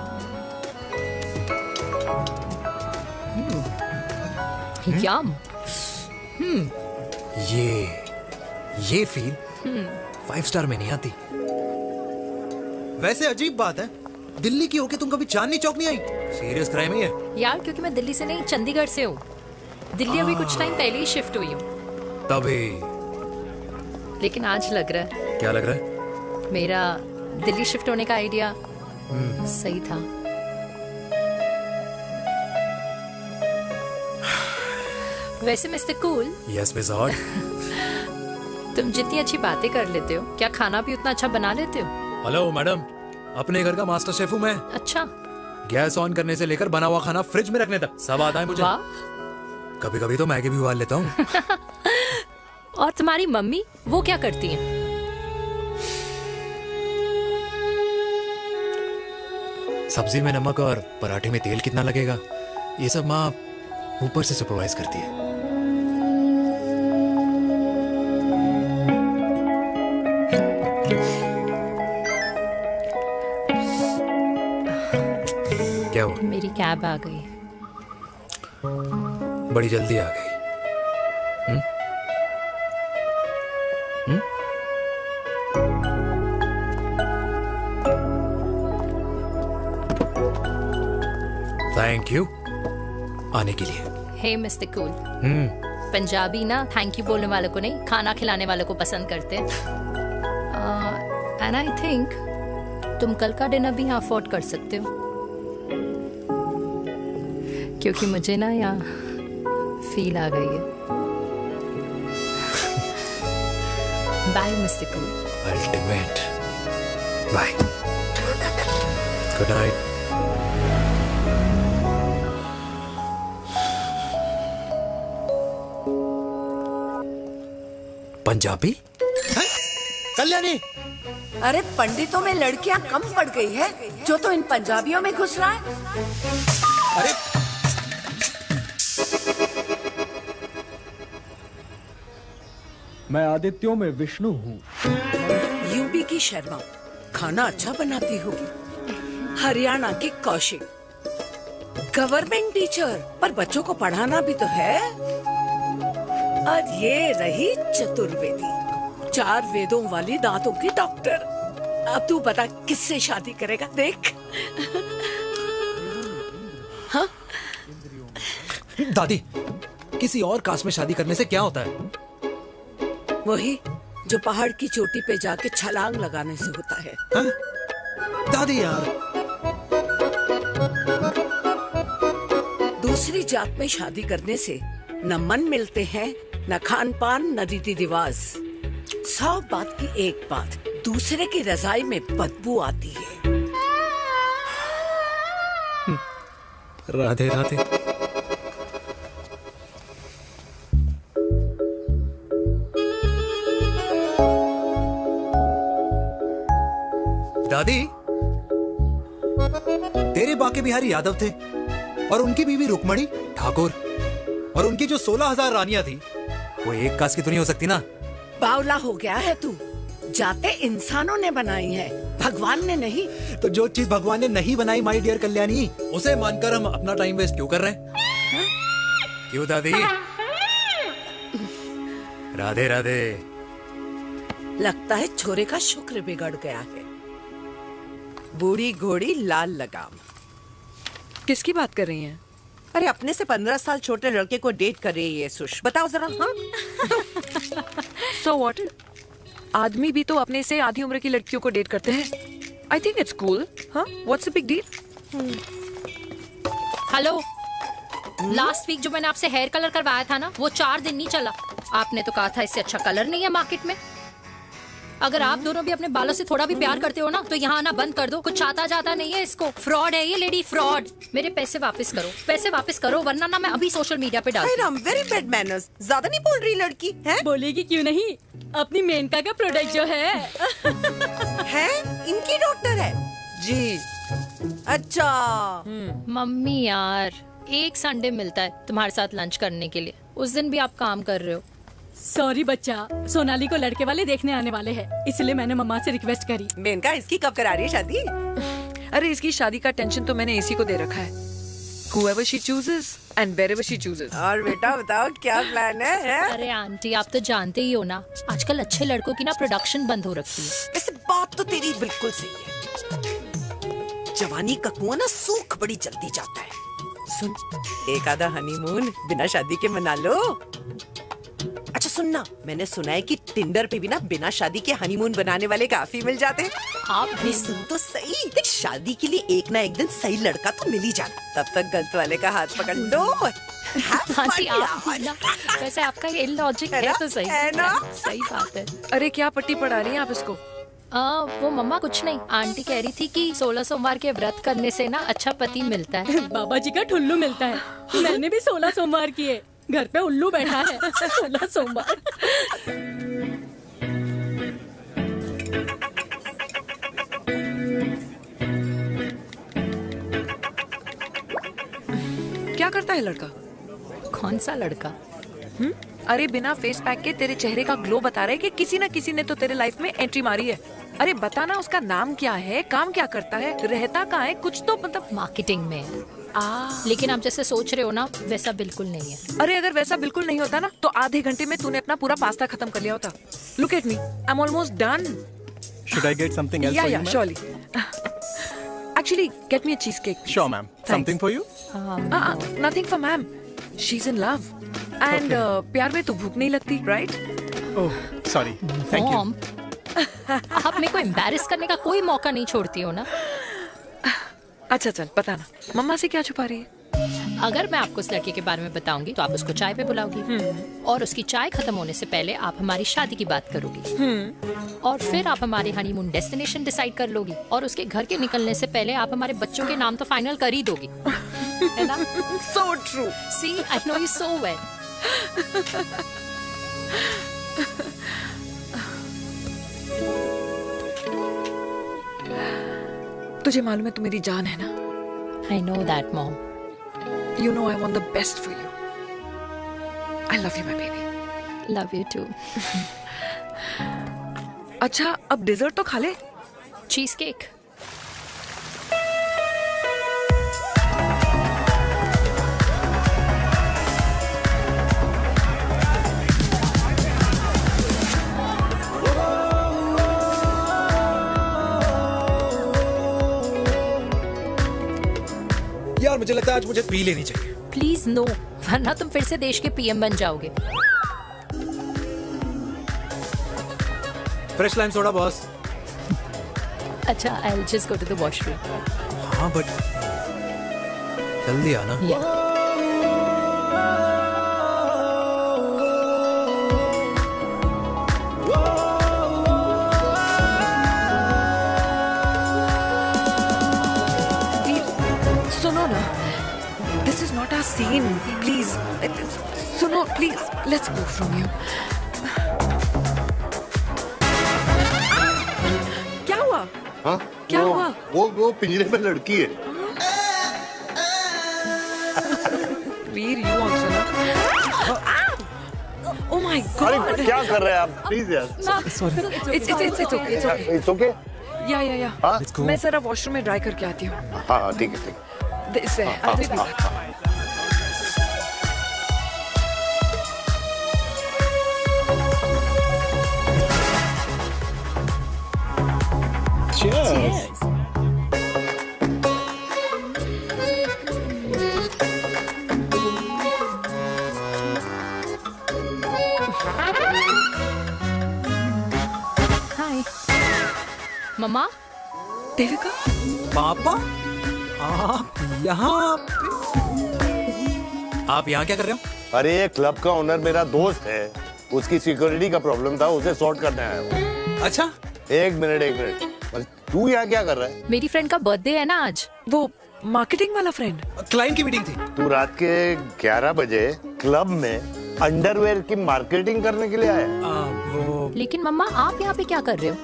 यम। ये फील 5 स्टार में नहीं आती। वैसे अजीब बात है, दिल्ली की होके तुम कभी चांदनी चौक नहीं आई? सीरियस क्राइम है ये। यार क्योंकि मैं दिल्ली से नहीं, चंडीगढ़ से हूँ। दिल्ली अभी कुछ टाइम पहले ही शिफ्ट हुई हूँ। तभी लेकिन आज लग रहा है क्या लग रहा है? मेरा दिल्ली शिफ्ट होने का आइडिया सही था। वैसे mister cool, yes miss hot, तुम जितनी अच्छी बातें कर लेते हो, क्या खाना भी उतना अच्छा बना लेते हो? हेलो मैडम, अपने घर का मास्टर शेफ हूँ मैं। अच्छा। गैस ऑन करने से लेकर बना हुआ खाना फ्रिज में रखने तक सब आता है मुझे। कभी कभी तो मैगी भी उबाल लेता हूँ। और तुम्हारी मम्मी, वो क्या करती हैं? सब्जी में नमक और पराठे में तेल कितना लगेगा, ये सब माँ ऊपर से सुपरवाइज करती है। क्या हुआ? मेरी कैब आ गई। बड़ी जल्दी आ गई। थैंक यू आने के लिए। हे मिस्टर कूल, पंजाबी ना थैंक यू बोलने वालों को नहीं, खाना खिलाने वालों को पसंद करते हैं। एंड आई थिंक तुम कल का डिनर भी यहाँ अफोर्ड कर सकते हो, क्योंकि मुझे ना यहाँ फील आ गई है। Bye mister cool. Ultimate bye, good night. Punjabi? Kalyani, अरे पंडितों में लड़कियां कम पड़ गई है जो तो इन पंजाबियों में घुस रहा है। अरे मैं आदित्यों में विष्णु हूँ। यूपी की शर्मा, खाना अच्छा बनाती होगी। हरियाणा की कौशिक, गवर्नमेंट टीचर, पर बच्चों को पढ़ाना भी तो है। और ये रही चतुर्वेदी, 4 वेदों वाली दांतों की डॉक्टर। अब तू बता किससे शादी करेगा? देख। हाँ? दादी, किसी और कास्ट में शादी करने से क्या होता है? वही जो पहाड़ की चोटी पे जाके छलांग लगाने से होता है। हा? दादी यार, दूसरी जात में शादी करने से न मन मिलते हैं, न खान पान, न रीति रिवाज। 100 बात की एक बात, दूसरे की रजाई में बदबू आती है। राधे राधे। दादी, तेरे बाके बिहारी यादव थे और उनकी बीवी रुक्मणी ठाकुर, और उनकी जो 16,000 रानियां थी वो एक कास्ट की तो नहीं हो सकती ना? बावला हो गया है तू। जाते इंसानों ने बनाई है, भगवान ने नहीं। तो जो चीज भगवान ने नहीं बनाई माय डियर कल्याणी, उसे मानकर हम अपना टाइम वेस्ट क्यों कर रहे हैं? क्यों दादी? राधे राधे। लगता है छोरे का शुक्र बिगड़ गया है। बूढ़ी घोड़ी लाल लगाम। किसकी बात कर रही हैं? अरे अपने से 15 साल छोटे लड़के को डेट कर रही है सुश। बताओ जरा। हाँ? So what? आदमी भी तो अपने से आधी उम्र की लड़कियों को डेट करते हैं। I think it's cool. हाँ? What's the big deal? Hello, last week जो मैंने आपसे हेयर कलर करवाया था ना, वो 4 दिन नहीं चला। आपने तो कहा था इससे अच्छा कलर नहीं है मार्केट में। अगर आप दोनों भी अपने बालों से थोड़ा भी प्यार करते हो ना, तो यहाँ आना बंद कर दो। कुछ आता जाता नहीं है इसको। फ्रॉड है ये लेडी, फ्रॉड। मेरे पैसे वापस करो, पैसे वापस करो, वरना ना मैं अभी सोशल मीडिया पे डालती हूँ। Very bad manners. ज्यादा नहीं बोल रही लड़की है? बोलेगी क्यों नहीं? अपनी मेनका का प्रोडक्ट जो है है इनकी डॉक्टर है जी। अच्छा मम्मी यार, एक संडे मिलता है तुम्हारे साथ लंच करने के लिए, उस दिन भी आप काम कर रहे हो। सॉरी बच्चा, सोनाली को लड़के वाले देखने आने वाले हैं, इसलिए मैंने मम्मा से रिक्वेस्ट करी। मेनका, इसकी कब करा रही है शादी? अरे इसकी शादी का टेंशन तो मैंने इसी को दे रखा है। Whoever she chooses and wherever she chooses. और बेटा बताओ क्या प्लान है? अरे आंटी, आप तो जानते ही हो ना, आजकल अच्छे लड़कों की ना प्रोडक्शन बंद हो रखी है। वैसे बात तो तेरी बिल्कुल सही है। जवानी का कुआं ना सूख बड़ी जल्दी जाता है। सुन, एक आधा हनीमून बिना शादी के मना लो। अच्छा सुनना, मैंने सुना है कि टिंडर पे भी ना बिना शादी के हनीमून बनाने वाले काफी मिल जाते हैं। आप भी सुन तो सही, देख शादी के लिए एक ना एक दिन सही लड़का तो मिल ही जाना, तब तक गलत वाले का हाथ पकड़ लो। आंटी आप भी ना, वैसे आपका ये लॉजिक है तो सही है ना, सही बात है। अरे क्या पट्टी पढ़ा रही हैं आप इसको? वो मम्मा कुछ नहीं, आंटी कह रही थी कि 16 सोमवार के व्रत करने से ना अच्छा पति मिलता है। बाबा जी का ठुल्लू मिलता है। मैंने भी 16 सोमवार किए, घर पे उल्लू बैठा है। 16 सोमवार। क्या करता है लड़का? कौन सा लड़का? अरे बिना फेस पैक के तेरे चेहरे का ग्लो बता रहा है कि किसी ना किसी ने तो तेरे लाइफ में एंट्री मारी है। अरे बताना उसका नाम क्या है, काम क्या करता है, रहता कहाँ है, कुछ तो मतलब। मार्केटिंग में। लेकिन आप जैसे सोच रहे हो ना वैसा बिल्कुल नहीं है। अरे अगर वैसा बिल्कुल नहीं होता ना तो आधे घंटे में तूने अपना पूरा पास्ता खत्म कर लिया होता। Look at me, I am almost done. Should I get something else for you, ma'am? surely. Actually, get me a cheesecake. Sure, ma'am. Something for you? Nothing for ma'am. She's in love. And प्यार में तो भूख नहीं लगती, right? Oh, sorry. Thank you. आप मेरे को embarrass करने का कोई मौका नहीं छोड़ती हो ना। अच्छा चल बताना, मम्मा से क्या छुपा रही है? अगर मैं आपको उस लड़के के बारे में बताऊंगी तो आप उसको चाय पे बुलाओगी और उसकी चाय खत्म होने से पहले आप हमारी शादी की बात करोगी और फिर आप हमारे हनीमून डेस्टिनेशन डिसाइड कर लोगी और उसके घर के निकलने से पहले आप हमारे बच्चों के नाम तो फाइनल कर ही दोगी, है ना? So true. See, I know you so well. तुझे मालूम है तू मेरी जान है ना? I know that, Mom. You know I want the best for you. I love you, my baby. Love you too. अच्छा अब डेजर्ट तो खा ले। Cheese cake. यार मुझे लगता है आज मुझे पी लेनी चाहिए। प्लीज नो, वरना तुम फिर से देश के पीएम बन जाओगे। Fresh lime soda boss. अच्छा, I'll just go to the washroom. हाँ बट जल्दी आना। सुनो ना, this is not our scene. Please, सुनो please, let's go from here. क्या हुआ? हाँ? क्या हुआ? वो पिंजरे में लड़की है। वीर, you also ना? Oh my God! अरे क्या कर रहे हैं आप? Please यार। Sorry. It's okay. It's okay? या। हाँ? मैं जरा वॉशरूम में ड्राई करके आती हूँ। हाँ ठीक है। इससे Cheers. हाय मम्मा। देविका। पापा आप यहाँ क्या कर रहे हो? अरे ये क्लब का ओनर मेरा दोस्त है, उसकी सिक्योरिटी का प्रॉब्लम था, उसे सॉर्ट करने आया हूँ। अच्छा एक मिनट तू यहाँ क्या कर रहा है? मेरी फ्रेंड का बर्थडे है ना आज। वो मार्केटिंग वाला फ्रेंड, क्लाइंट की मीटिंग थी। तू रात के 11 बजे क्लब में अंडरवेयर की मार्केटिंग करने के लिए आया? लेकिन मम्मा आप यहाँ पे क्या कर रहे हो?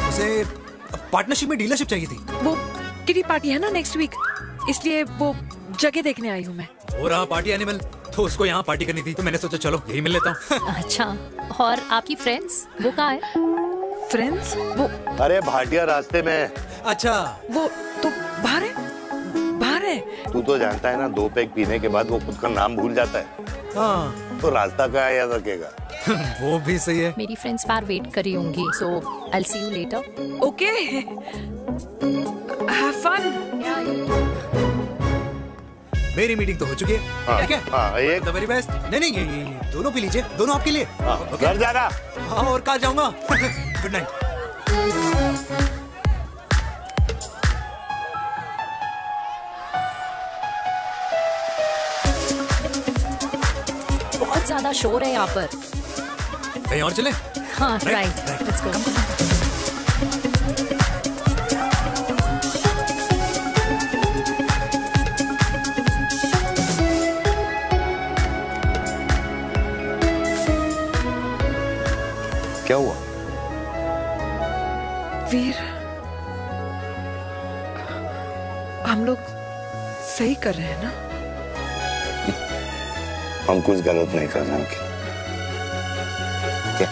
उसे पार्टनरशिप में डीलरशिप चाहिए थी। वो किटी पार्टी है ना नेक्स्ट वीक, इसलिए वो जगह देखने आई हूँ मैं। हो रहा पार्टी एनिमल, तो उसको यहाँ पार्टी करनी थी, तो मैंने सोचा चलो यही मिल लेता हूँ। अच्छा, और आपकी फ्रेंड्स वो कहाँ है? फ्रेंड्स वो अरे भाटिया रास्ते में। अच्छा वो तो बाहर है। तू तो जानता है ना, 2 पैक पीने के बाद वो खुद का नाम भूल जाता है। हाँ तो रास्ता क्या याद रखेगा? वो भी सही है। मेरी फ्रेंड्स बाहर वेट कर रही होंगी, so I'll see you later. Okay. Have fun. मेरी मीटिंग तो हो चुकी है, ठीक है? एक द वेरी बेस्ट। नहीं नहीं, ये दोनों पी लीजिए, दोनों आपके लिए। घर जाना। हाँ, और कहाँ जाऊंगा? Good night. बहुत ज्यादा शोर है यहाँ पर। कहीं और चले? हाँ, राइट, लेट्स गो। क्या हुआ? वीर, हम लोग सही कर रहे हैं ना? हम कुछ गलत नहीं कर रहे हैं। क्या?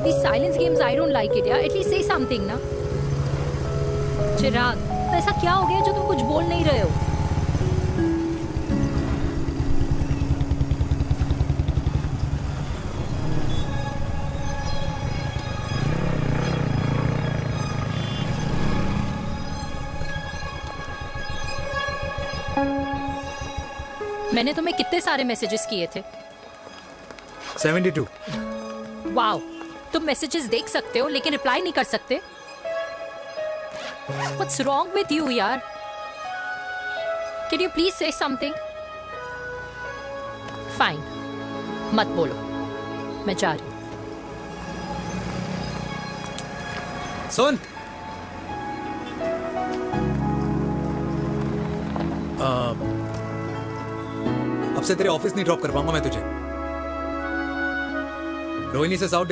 These silence games, I don't like it, यार। At least say something ना। चिराग, ऐसा क्या हो गया जो तुम कुछ बोल नहीं रहे हो? मैंने तुम्हें कितने सारे मैसेजेस किए थे? 72। वाओ, तुम मैसेजेस देख सकते हो लेकिन रिप्लाई नहीं कर सकते? What's wrong with you, यार? Can you please say something? Fine, मत बोलो, मैं जा रही हूँ। सुन, अब से तेरे ऑफिस नहीं ड्रॉप कर पाऊंगा मैं तुझे। रोहिणी से साउथ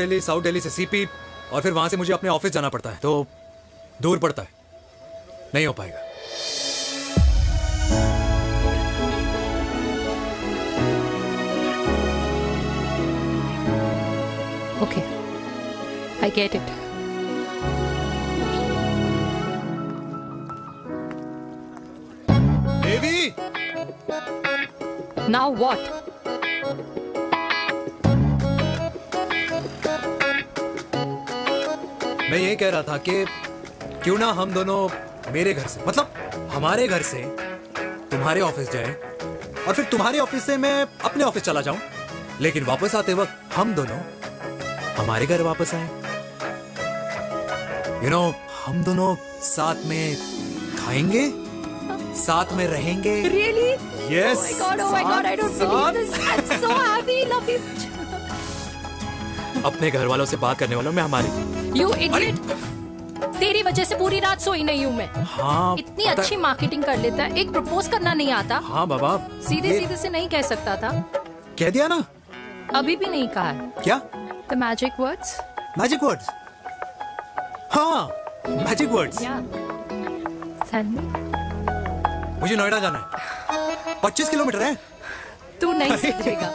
दिल्ली से सीपी, और फिर वहां से मुझे अपने ऑफिस जाना पड़ता है, तो दूर पड़ता है, नहीं हो पाएगा। Okay, I get it. Devi! Now what? मैं ये कह रहा था कि क्यों ना हम दोनों मेरे घर से, मतलब हमारे घर से तुम्हारे ऑफिस जाए, और फिर तुम्हारे ऑफिस से मैं अपने ऑफिस चला जाऊं, लेकिन वापस आते वक्त हम दोनों हमारे घर वापस आए। यू नो, हम दोनों साथ में खाएंगे, साथ में रहेंगे। Really? Yes. Oh my God, I don't believe this. I'm so happy, love you. अपने घर वालों से बात करने वालों में हमारी। You idiot! तेरी वजह से पूरी रात सोई नहीं हूँ मैं। हाँ, इतनी अच्छी मार्केटिंग कर लेता है, एक प्रपोज करना नहीं आता। हाँ बाबा, सीधे से नहीं कह सकता था। कह दिया ना। अभी भी नहीं कहा है। क्या? The magic words? Magic words? हाँ, magic words. Tell me. मुझे नोएडा जाना है, 25 किलोमीटर है। तू नहीं सुधरेगा।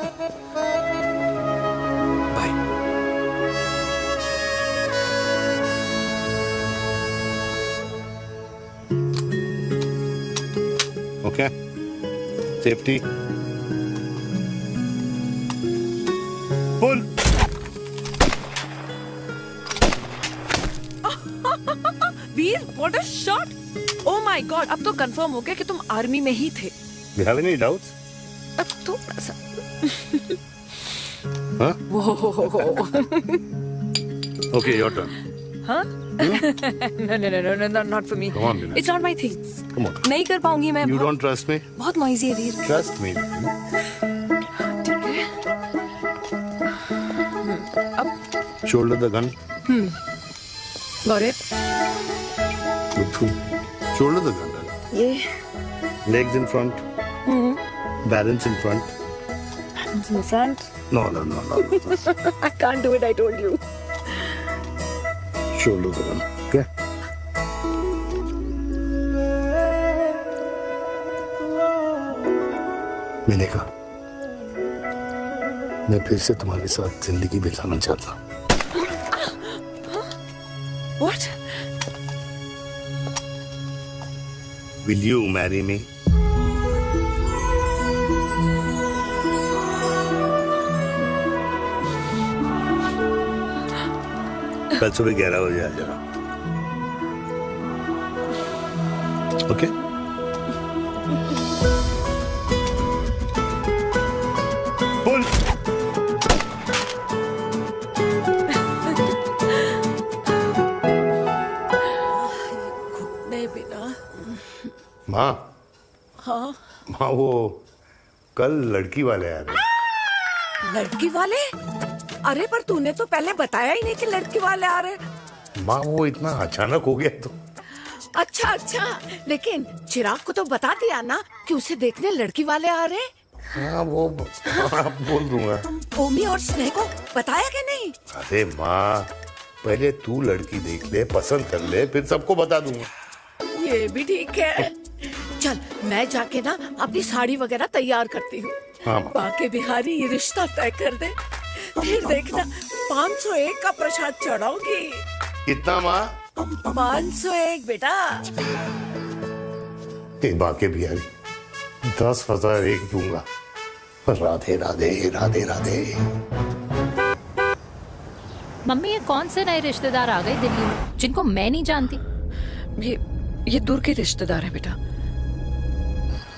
Okay. Safety. Pull. Veer, what a shot! Oh my God! अब तो कंफर्म हो गया कि तुम आर्मी में ही थे। You have any doubts? अब तो Huh? Whoa. Okay, your turn. Huh? No, not for me. Come on, Vinay. It's not my thing. Come on. नहीं कर पाऊंगी मैं। You don't trust me? बहुत नॉइजी है वीर। Trust me. ठीक है। Shoulder the gun. Got it. Shoulder the gun. Yeah. Legs in front. Balance in front. Balance in front. No. I can't do it. I told you. Shoulder the gun. Okay. मैंने कहा मैं फिर से तुम्हारे साथ जिंदगी बिताना चाहता हूँ। What? Will you marry me? कल सुबह 11 बजे आ जाना। ओके? पुल। नहीं बेटा। माँ। हाँ। माँ वो कल लड़की वाले आ रहे। लड़की वाले? अरे पर तूने तो पहले बताया ही नहीं कि लड़की वाले आ रहे। माँ वो इतना अचानक हो गया तो। अच्छा, लेकिन चिराग को तो बता दिया ना कि उसे देखने लड़की वाले आ रहे। हाँ वो आप बोल दूंगा। ओमी और स्नेह को बताया कि नहीं? अरे माँ पहले तू लड़की देख ले, पसंद कर ले, फिर सबको बता दूंगा। ये भी ठीक है। चल मैं जाके ना अपनी साड़ी वगैरह तैयार करती हूँ। हाँ। बाके बिहारी ये रिश्ता तय कर दे, फिर देखना 501 का प्रसाद चढ़ाऊंगी। कितना माँ? 501 बेटा। बाके बिहारी 10,001 दूंगा। राधे राधे राधे राधे। मम्मी ये कौन से नए रिश्तेदार आ गए दिल्ली में जिनको मैं नहीं जानती? ये दूर के रिश्तेदार है बेटा।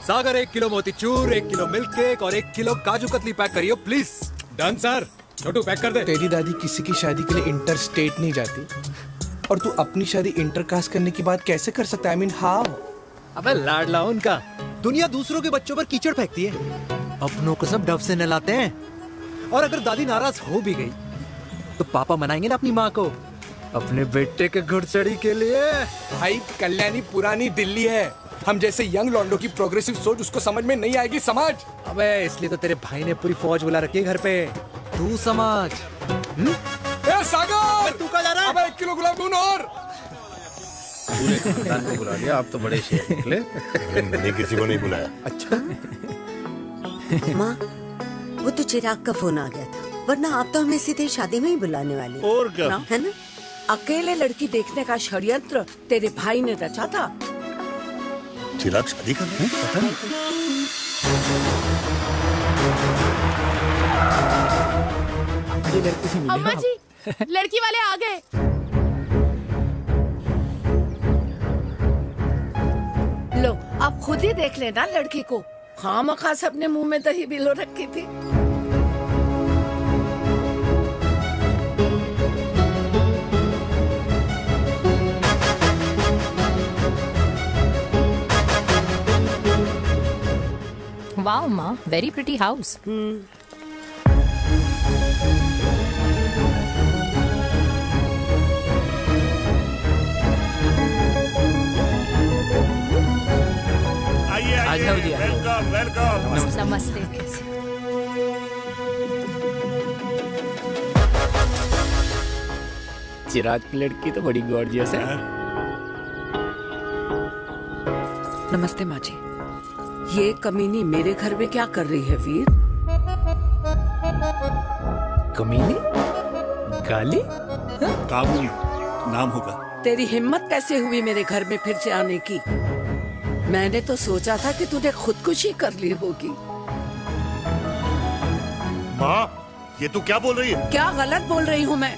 सागर 1 किलो मोतीचूर, 1 किलो मिल्क केक और 1 किलो काजू कतली पैक करियो please. Done sir. Chhotu pack कर दे। तेरी दादी किसी की शादी के लिए इंटर स्टेट नहीं जाती और तू अपनी शादी इंटर कास्ट करने की बात कैसे कर सकता है? I mean, how? अबे लाडला उनका। दुनिया दूसरों के बच्चों पर कीचड़ फेंकती है, अपनों को सब डब से नहलाते हैं। और अगर दादी नाराज हो भी गई तो पापा मनाएंगे ना अपनी माँ को अपने बेटे के घुड़चढ़ी के लिए। भाई कल्याणी पुरानी दिल्ली है, हम जैसे यंग लॉन्डो की प्रोग्रेसिव सोच उसको समझ में नहीं आएगी। समझ। अबे इसलिए तो तेरे भाई ने पूरी फौज बुला रखी है घर पे, तू समझ। ए सागर तू कहाँ जा रहा है? अबे 1 किलो गुलाब जामुन और। पूरे खानदान को बुला लिया, आप तो बड़े शेर निकले। मैंने किसी को नहीं बुलाया। अच्छा माँ वो तो चिराग का फोन आ गया था, वरना आप तो हमें सीधे शादी में ही बुलाने वाली। और क्या? है ना? अकेले लड़की देखने का षड्यंत्र तेरे भाई ने रचा था। चिराग शादी कर रहे हैं? पता नहीं। अम्मा जी लड़की वाले आ गए। लो आप खुद ही देख लेना लड़की को। हाँ मखास अपने मुंह में दही बिलो रखी थी। वाओ माँ, वेरी प्रिटी हाउस। आइए वेलकम वेलकम। नमस्ते। चिराग की लड़की तो बड़ी गॉर्जियस है। नमस्ते माँ जी। ये कमीनी मेरे घर में क्या कर रही है वीर? कमीनी? गाली? काबुल नाम होगा। तेरी हिम्मत कैसे हुई मेरे घर में फिर से आने की? मैंने तो सोचा था कि तूने खुदकुशी कर ली होगी। माँ ये तू क्या बोल रही है? क्या गलत बोल रही हूँ मैं?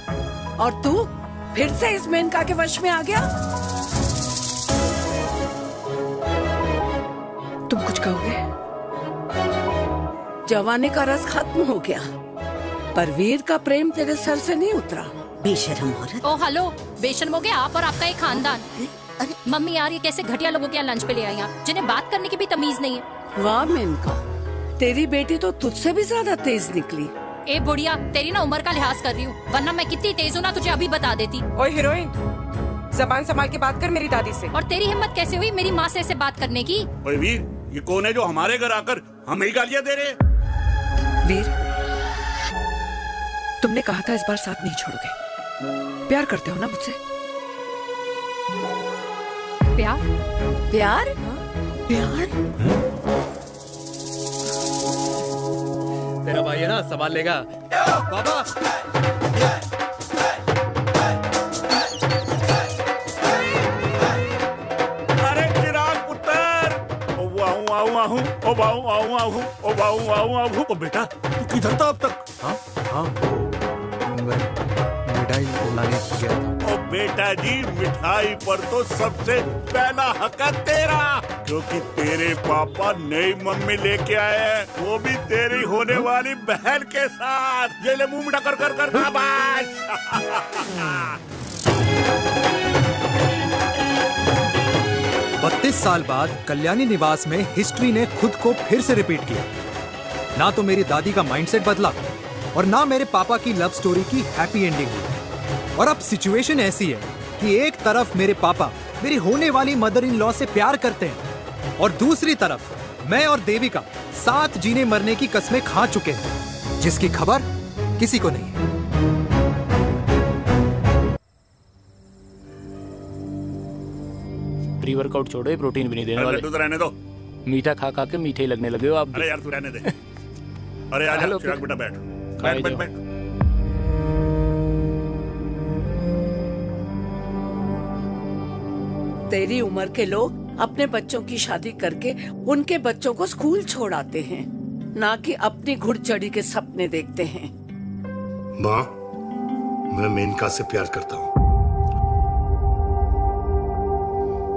और तू फिर से इस मेनका के वश में आ गया? तुम कुछ कहोगे? जवानी का रस खत्म हो गया, पर वीर का प्रेम तेरे सर से नहीं उतरा। बेशर्म औरत। ओ हेलो, बेशर्म हो गए आप और आपका एक खानदान। मम्मी यार ये कैसे घटिया लोगों के यहाँ लंच पे ले आई आप, जिन्हें बात करने की भी तमीज नहीं है। वाह मेनका, तेरी बेटी तो तुझसे भी ज्यादा तेज निकली। ए बुढ़िया, तेरी ना उम्र का लिहाज कर रही हूँ, वरना मैं कितनी तेज हूँ ना तुझे अभी बता देती। ओए हीरोइन, जबान संभाल के बात कर मेरी दादी से। और तेरी हिम्मत कैसे हुई मेरी माँ से ऐसे बात करने की? ओए वीर, ये कौन है जो हमारे घर आकर हमें ही गालियाँ दे रहे? वीर, तुमने कहा था इस बार साथ नहीं छोड़ोगे। प्यार करते हो ना मुझसे? प्यार? प्यार? प्यार? तेरा भाई है ना, संभाल लेगा। बाबा अरे चिराग पुत्र, ओ वाहू आऊ आहू, ओ वाहू आऊ आहू, ओ वाहू आऊ आहू। ओ बेटा, तू किधर था अब तक? हाँ हाँ, मिठाई लाने गया था। ओ बेटा जी, मिठाई पर तो सबसे पहला हक है तेरा, क्योंकि तेरे पापा नई मम्मी लेके आए हैं, वो भी तेरी होने वाली बहन के साथ। ये ले मुंह मीठा कर कर कर शाबाश। 32 साल बाद कल्याणी निवास में हिस्ट्री ने खुद को फिर से रिपीट किया। ना तो मेरी दादी का माइंडसेट बदला और ना मेरे पापा की लव स्टोरी की हैप्पी एंडिंग हुई। और अब सिचुएशन ऐसी है कि एक तरफ मेरे पापा मेरी होने वाली मदर इन लॉ से प्यार करते हैं और दूसरी तरफ मैं और देविका साथ जीने मरने की कस्में खा चुके हैं, जिसकी खबर किसी को नहीं है। प्री वर्कआउट छोड़ो, प्रोटीन भी नहीं देने वाले। तो रहने दो, मीठा खा खा के मीठे ही लगने लगे हो आप। अरे यार तू रहने दे। अरे आजा चिराग बेटा, बैठ बैठ बैठ बैठ। तेरी उम्र के लोग अपने बच्चों की शादी करके उनके बच्चों को स्कूल छोड़ाते हैं, ना कि अपनी घुड़चढ़ी के सपने देखते हैं। माँ, मैं मेनका से प्यार करता हूँ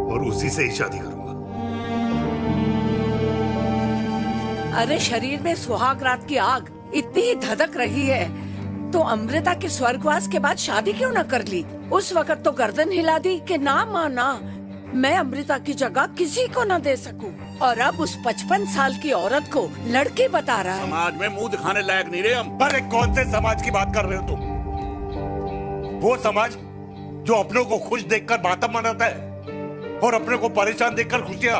और उसी से ही शादी करूंगा। अरे शरीर में सुहाग रात की आग इतनी ही धधक रही है तो अमृता के स्वर्गवास के बाद शादी क्यों न कर ली? उस वक्त तो गर्दन हिला दी कि ना माँ ना, मैं अमृता की जगह किसी को न दे सकूं। और अब उस 55 साल की औरत को लड़की बता रहा है। समाज में मुंह दिखाने लायक नहीं रहे हम। अरे कौन से समाज की बात कर रहे हो तुम? वो समाज जो अपनों को खुश देखकर मातम मनाता है और अपने को परेशान देखकर खुशियां।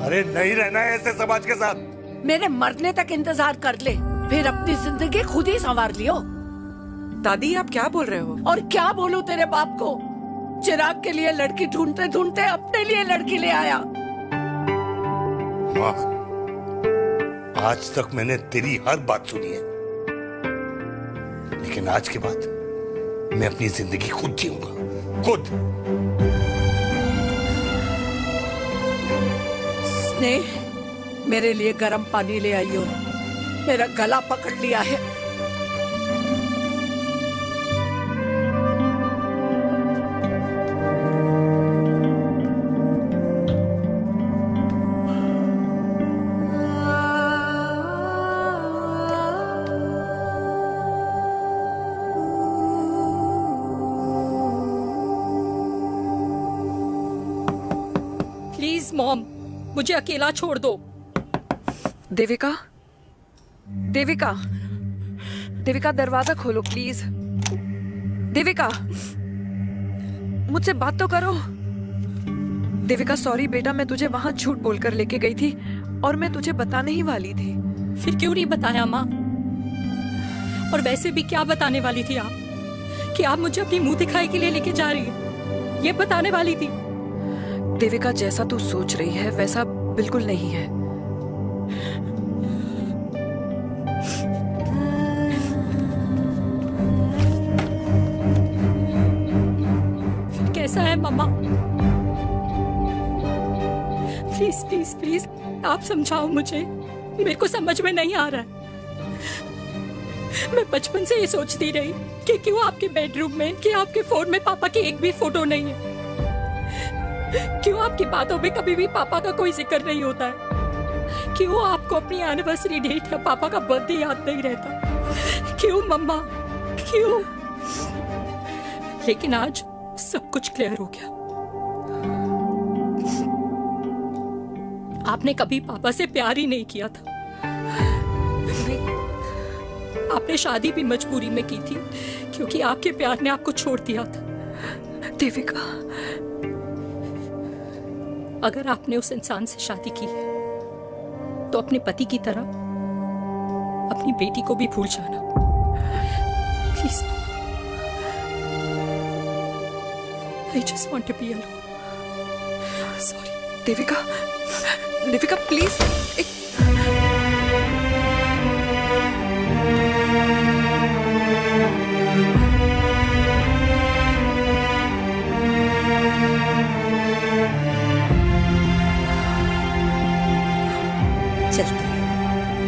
अरे नहीं रहना है ऐसे समाज के साथ। मेरे मरने तक इंतजार कर ले, फिर अपनी जिंदगी खुद ही संवार लियो। दादी आप क्या बोल रहे हो? और क्या बोलूं तेरे बाप को? चिराग के लिए लड़की ढूंढते ढूंढते अपने लिए लड़की ले आया। माँ, आज तक मैंने तेरी हर बात सुनी है, लेकिन आज के बाद मैं अपनी जिंदगी खुद जीऊंगा, खुद। स्नेह, मेरे लिए गर्म पानी ले आइयो, मेरा गला पकड़ लिया है। प्लीज मॉम, मुझे अकेला छोड़ दो। देविका, देविका, देविका दरवाजा खोलो प्लीज। देविका, मुझसे बात तो करो। देविका सॉरी बेटा, मैं तुझे वहां झूठ बोलकर लेके गई थी और मैं तुझे बताने ही वाली थी। फिर क्यों नहीं बताया माँ? और वैसे भी क्या बताने वाली थी आप? कि आप मुझे अपनी मुंह दिखाई के लिए लेके जा रही है, ये बताने वाली थी। देविका जैसा तू सोच रही है वैसा बिल्कुल नहीं है। फिर कैसा है मम्मा? प्लीज प्लीज प्लीज आप समझाओ मुझे, मेरे को समझ में नहीं आ रहा है। मैं बचपन से ये सोचती रही कि क्यों आपके बेडरूम में, कि आपके फोन में पापा की एक भी फोटो नहीं है, क्यों आपकी बातों में कभी भी पापा का कोई जिक्र नहीं होता है, क्यों आपको अपनी एनिवर्सरी डेट या पापा का बर्थडे याद नहीं रहता, क्यों मम्मा क्यों? लेकिन आज सब कुछ क्लियर हो गया। आपने कभी पापा से प्यार ही नहीं किया था। आपने शादी भी मजबूरी में की थी क्योंकि आपके प्यार ने आपको छोड़ दिया था। देविका, अगर आपने उस इंसान से शादी की है तो अपने पति की तरह अपनी बेटी को भी भूल जाना please. I just want to be alone. Sorry. Devika, Devika please.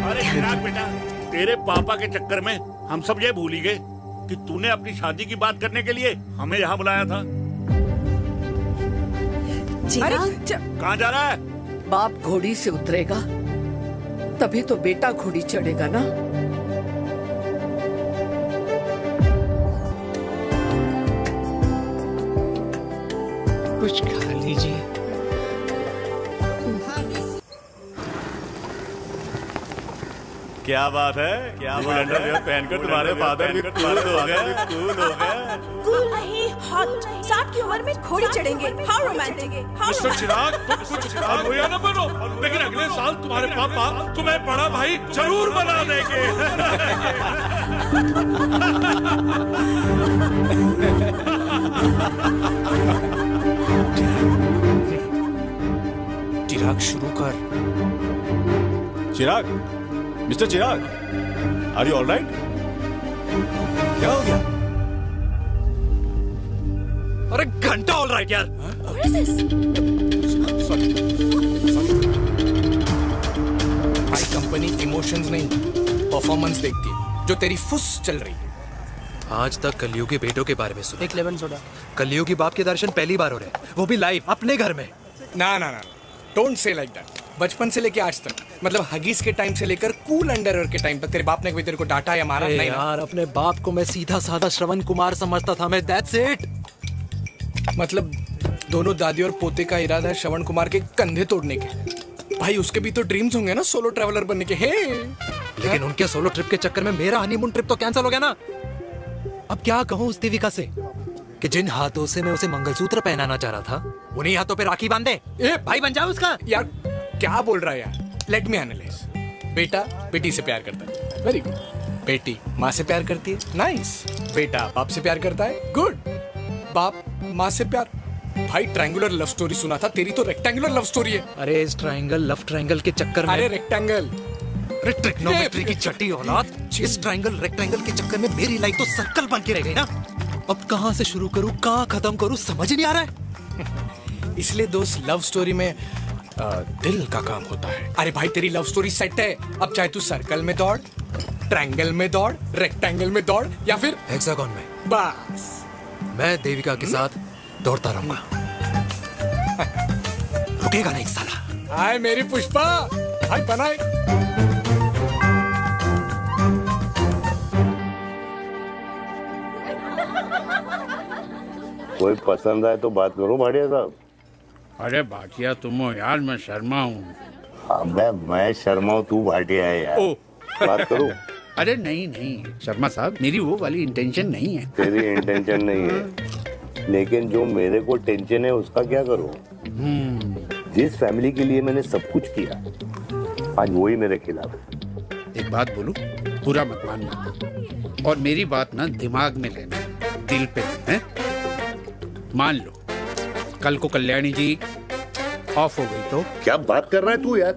अरे चिराग बेटा, तेरे पापा के चक्कर में हम सब ये भूल ही गए कि तूने अपनी शादी की बात करने के लिए हमें यहाँ बुलाया था। कहाँ जा रहा है? बाप घोड़ी से उतरेगा तभी तो बेटा घोड़ी चढ़ेगा ना। कुछ खा लीजिए। क्या बात है, क्या बात है, पहनकर तुम्हारे फादर भी कूल हो गए, कूल हो गए। कूल नहीं, हॉट। 60 की उम्र में घोड़ी चढ़ेंगे, हाउ रोमांटिक। मिस्टर चिराग, तुम कुछ रोया न बनो, लेकिन अगले साल तुम्हारे पापा तुम्हें बड़ा भाई जरूर बना देंगे। चिराग शुरू कर। Chirag, mister Chirag, are you alright? क्या हो गया? अरे घंटा ऑलराइट यार। भाई कंपनी इमोशंस नहीं परफॉर्मेंस देखती है, जो तेरी फुस चल रही है। आज तक कलयुगी बेटों के बारे में सुना। एक लेमन सोडा। कलयुगी बाप के दर्शन पहली बार हो रहे हैं, वो भी लाइव अपने घर में। ना ना ना, डोंट से लाइक दैट। बचपन से लेके आज तक, मतलब हगीज के टाइम से लेकर कूल अंडरवेयर के टाइम तक तेरे बाप ने कभी तेरे को डांटा या मारा नहीं? यार अपने बाप को मैं सीधा साधा श्रवण कुमार समझता था मैं, दैट्स इट। मतलब दोनों दादी और पोते का इरादा है श्रवण कुमार के कंधे तोड़ने के। भाई उसके भी तो ड्रीम्स होंगे ना सोलो ट्रैवलर बनने के। हे लेकिन उनके सोलो ट्रिप के चक्कर में मेरा हनीमून ट्रिप तो कैंसिल हो गया ना। अब क्या कहूँ उस देविका से कि जिन हाथों से मैं उसे मंगलसूत्र पहनाना चाह रहा था उन्हीं हाथों पे राखी बांध दे। भाई बन जाओ उसका। यार क्या बोल रहा है यार? Let me analyse. बेटा बेटी से प्यार करता है, वेरी गुड। बेटी माँ से प्यार करती है, नाइस। बेटा बाप से प्यार करता है, गुड। बाप माँ से प्यार। भाई ट्रायंगुलर लव स्टोरी सुना था, तेरी तो रेक्टेंगुलर लव स्टोरी है। अरे इस ट्रायंगल लव ट्रायंगल के चक्कर में, अरे रेक्टेंगल, अरे ट्रिग्नोमेट्री की छठी औलाद, इस ट्रायंगल रेक्टेंगल के चक्कर में मेरी लाइफ तो सर्कल बन के रह गई ना। अब कहाँ से शुरू करूँ, कहाँ खत्म करूँ, समझ ही नहीं आ रहा है। इसलिए दोस्त लव स्टोरी में दिल का काम होता है। अरे भाई तेरी लव स्टोरी सेट है, अब चाहे तू सर्कल में दौड़, ट्रायंगल में दौड़, रेक्टेंगल में दौड़ या फिर हेक्सागोन में। बस मैं देविका के साथ दौड़ता रहूंगा, रुकेगा नहीं साला। हाय मेरी पुष्पा, हाय बनाए। कोई पसंद आए तो बात करो भाटिया साहब। अरे भाटिया तुम हो यार, मैं शर्मा हूँ। अबे मैं शर्मा हूँ, तू भाटिया है यार। बात करो। अरे नहीं नहीं शर्मा साहब, मेरी वो वाली इंटेंशन नहीं है। तेरी इंटेंशन नहीं है, लेकिन जो मेरे को टेंशन है उसका क्या करूँ? जिस फैमिली के लिए मैंने सब कुछ किया, आज वही मेरे खिलाफ। एक बात बोलूं, बुरा मत मानना, और मेरी बात ना दिमाग में लेना, दिल पे है। मान लो कल को कल्याणी जी ऑफ हो गई तो? क्या बात कर रहा है तू यार?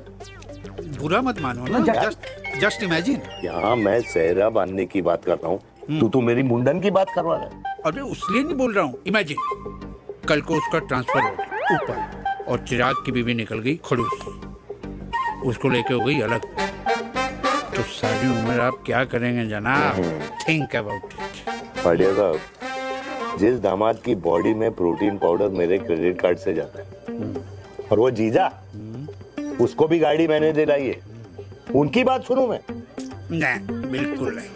बुरा मत मानो ना, जस्ट इमेजिन। यहाँ मैं सेहरा बांधने की बात कर रहा हूँ, तू मेरी मुंडन की बात करवा रहा है। अरे उसलिए नहीं बोल रहा हूँ, इमेजिन कल को उसका ट्रांसफर हो गया ऊपर और चिराग की बीवी निकल गई खड़ूस, उसको लेके हो गई अलग, तो सारी उम्र आप क्या करेंगे जनाब? Think about it. भाटिया साहब, जिस दामाद की बॉडी में प्रोटीन पाउडर मेरे क्रेडिट कार्ड से जाता है, और वो जीजा, उसको भी गाड़ी मैंने दिलाई है, उनकी बात सुनूं मैं? नहीं, बिल्कुल नहीं।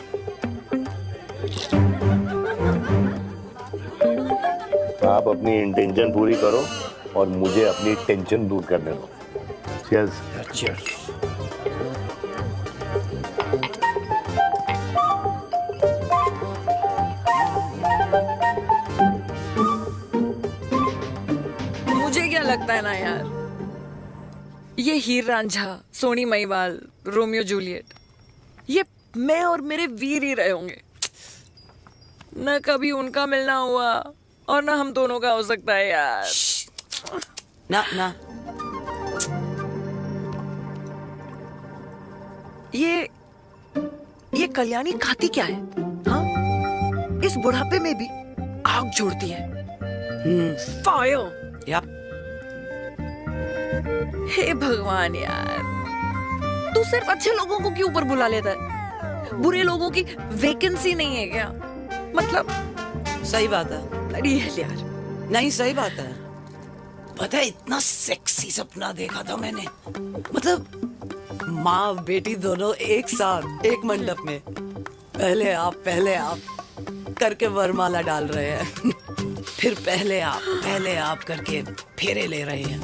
आप अपनी इंटेंशन पूरी करो और मुझे अपनी टेंशन दूर करने दो। चीयर्स। चीयर्स। लगता है ना यार, ये हीर रांझा, सोनी महिवाल, रोमियो जूलियट, ये मैं और मेरे वीर ही रहे होंगे। न कभी उनका मिलना हुआ और ना हम दोनों का हो सकता है यार। ना ना, ये कल्याणी खाती क्या है? हाँ, इस बुढ़ापे में भी आग जोड़ती है। फायर। या हे भगवान यार, तू सिर्फ अच्छे लोगों को क्यों ऊपर बुला लेता है? बुरे लोगों की वैकेंसी नहीं है क्या? मतलब सही बात है। अरे यार, नहीं सही बात है। पता है इतना सेक्सी सपना देखा था मैंने, मतलब माँ बेटी दोनों एक साथ एक मंडप में, पहले आप करके वरमाला डाल रहे हैं, फिर पहले आप करके फेरे ले रहे हैं,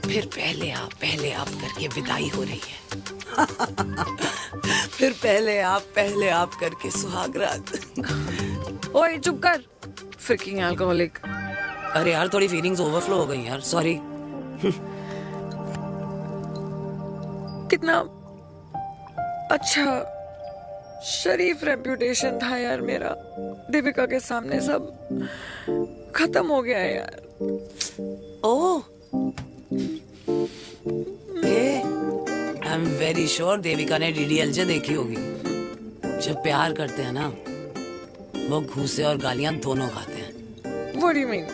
फिर पहले आप करके विदाई हो रही है, फिर पहले आप करके सुहागरात। ओए चुप कर, फ्रिकिंग अल्कोहलिक। अरे यार थोड़ी फीलिंग्स ओवरफ्लो हो गई यार, सॉरी। कितना अच्छा शरीफ रेप्यूटेशन था यार मेरा, दीपिका के सामने सब खत्म हो गया है यार। Oh, I am very sure Devika ने डीडीएलजे देखी होगी। जब प्यार करते हैं ना, वो घूसे और गालियां दोनों खाते हैं। What do you mean?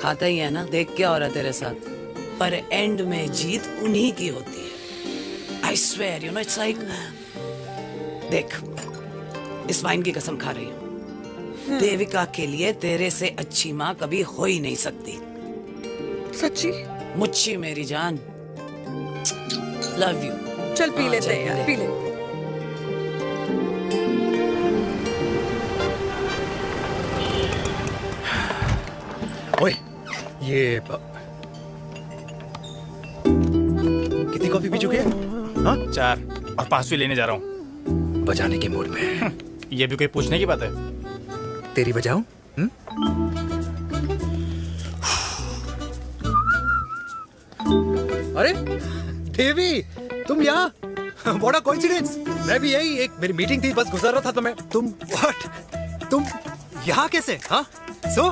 खाता ही है ना, देख क्या हो रहा है तेरे साथ, पर एंड में जीत उन्हीं की होती है। I swear, you know, it's like, देख, इस वाइन की कसम खा रही हूँ, देविका के लिए तेरे से अच्छी माँ कभी हो ही नहीं सकती। सच्ची? मुच्छी मेरी जान, लव यू। चल पी लेते हैं यार, पी ले। ओए, ये कितनी कॉफी पी चुके हैं? हाँ? 4 और 5वीं लेने जा रहा हूँ। बजाने के मूड में। ये भी कोई पूछने की बात है? तेरी बजाऊं? अरे देवी, तुम यहाँ? What a coincidence! मैं भी यही, एक मेरी मीटिंग थी, बस गुजर रहा था तो मैं। तुम यहाँ कैसे? हाँ? सो?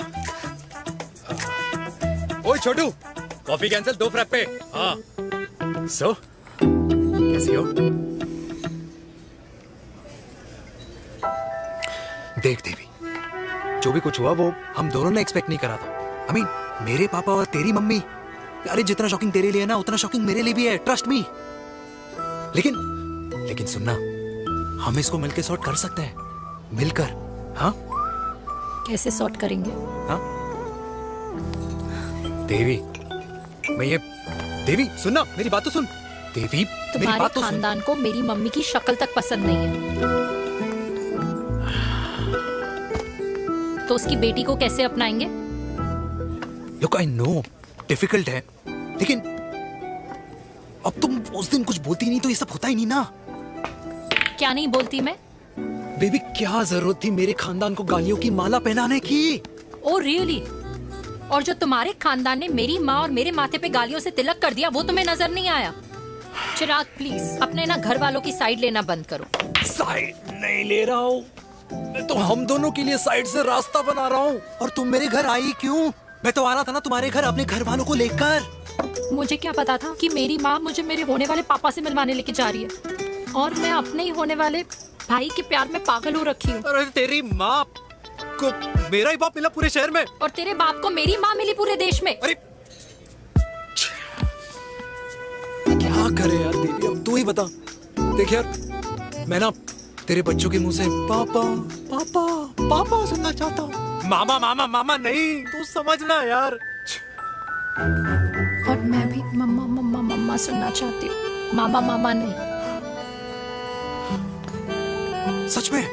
ओए छोटू, कॉफी कैंसिल, 2 फ्रैप पे। हाँ। सो? कैसी हो? देख देवी, जो भी कुछ हुआ वो हम दोनों ने एक्सपेक्ट नहीं करा था। I mean, मेरे पापा और तेरी मम्मी, अरे जितना शॉकिंग तेरे लिए ना, उतना शॉकिंग मेरे लिए भी है, ट्रस्ट मी। लेकिन सुनना, हम इसको मिलकर सॉर्ट कर सकते हैं, मिलकर। हाँ? कैसे सॉर्ट करेंगे? हाँ? देवी, देवी सुनना, मेरी बात तो सुन। देवी, मेरी बात तो सुन। खानदान को मेरी मम्मी की शक्ल तक पसंद नहीं है, तो उसकी बेटी को कैसे अपनाएंगे? Look, I know, डिफिकल्ट है, लेकिन अब तुम उस दिन कुछ बोलती नहीं तो ये सब होता ही नहीं ना। क्या नहीं बोलती मैं? बेबी, क्या जरूरत थी मेरे खानदान को गालियों की माला पहनाने की? Oh really? और जो तुम्हारे खानदान ने मेरी माँ और मेरे माथे पे गालियों से तिलक कर दिया, वो तुम्हें नजर नहीं आया? चिराग प्लीज अपने ना घर वालों की साइड लेना बंद करो। साइड नहीं ले रहा हूँ, मैं तो हम दोनों के लिए साइड से रास्ता बना रहा हूँ। और तुम मेरे घर आई क्यों? मैं तो आ रहा था ना तुम्हारे घर अपने घर वालों को लेकर। मुझे क्या पता था कि मेरी माँ मुझे मेरे होने वाले पापा से मिलवाने लेके जा रही है, और मैं अपने ही होने वाले भाई के प्यार में पागल हो रखी हूँ। अरे तेरी माँ को मेरा ही बाप मिला पूरे शहर में, और तेरे बाप को मेरी माँ मिली पूरे देश में। अरे क्या करे यार देवी, अब तू ही बता। देख यार, मैं ना तेरे बच्चों के मुंह से पापा पापा पापा सुनना चाहता हूँ, मामा मामा मामा नहीं, तू समझना यार। और मैं भी मम्मा मम्मा मम्मा सुनना चाहती हूँ, मामा मामा नहीं। सच में?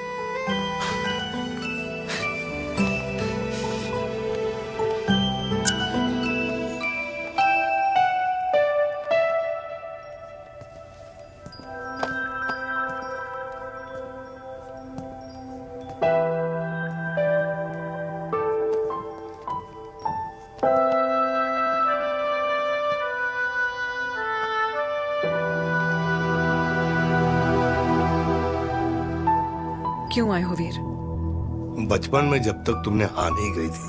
क्यों आए हो वीर? बचपन में जब तक तुमने हाँ नहीं कही थी,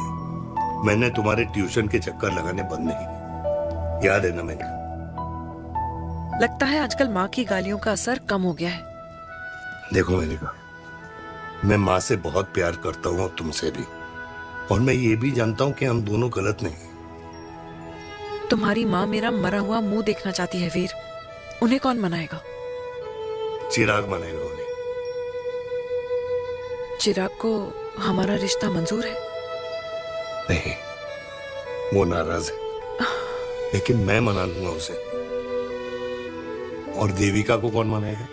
मैंने तुम्हारे ट्यूशन के चक्कर लगाने बंद नहीं किए। याद है ना मैंने? लगता है आजकल माँ की गालियों का असर कम हो गया है। देखो मैंने कहा, मैं माँ से बहुत प्यार करता हूँ और तुमसे भी, और मैं ये भी जानता हूँ कि हम दोनों गलत नहीं। तुम्हारी माँ मेरा मरा हुआ मुंह देखना चाहती है वीर। उन्हें कौन मनाएगा? चिराग मनाएगा उन्हें। चिराग को हमारा रिश्ता मंजूर है? नहीं, वो नाराज है, लेकिन मैं मना लूंगा उसे। और देविका को कौन मनाएगा?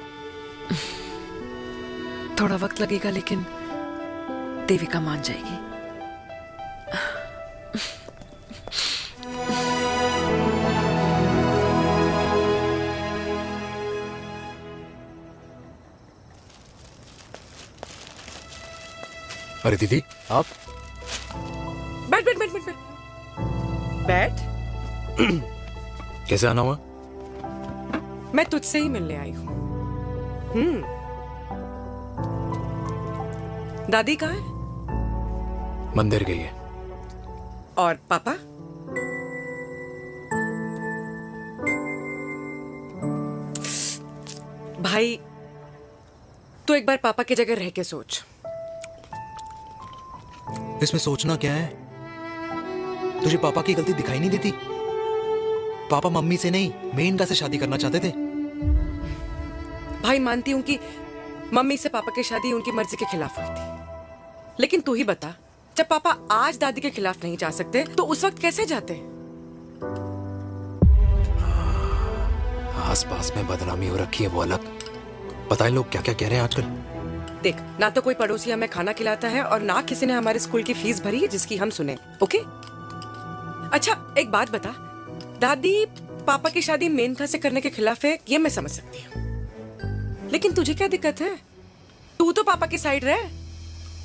थोड़ा वक्त लगेगा, लेकिन देविका मान जाएगी। अरे दीदी, आप बैठ बैठ बैठ बैठ बैठ। कैसे आना हुआ? मैं तुझसे ही मिलने आई हूँ। दादी कहाँ है? मंदिर गई है। और पापा? भाई, तू एक बार पापा की जगह रह के सोच। इसमें सोचना क्या है? तुझे पापा की गलती दिखाई नहीं देती? पापा मम्मी से नहीं, मेनका से शादी करना चाहते थे। भाई, मानती हूं कि मम्मी से पापा की शादी उनकी मर्जी के खिलाफ हुई थी, लेकिन तू ही बता, जब पापा आज दादी के खिलाफ नहीं जा सकते तो उस वक्त कैसे जाते? आस पास में बदनामी हो रखी है, वो अलग। पता है लोग क्या क्या कह रहे हैं आजकल? देख, ना तो कोई पड़ोसी हमें खाना खिलाता है और ना किसी ने हमारे स्कूल की फीस भरी है जिसकी हम सुने। ओके? अच्छा, एक बात बता, दादी पापा की शादी मेनका से करने के खिलाफ है, ये मैं समझ सकती हूँ, लेकिन तुझे क्या दिक्कत है? तू तो पापा की साइड रहे।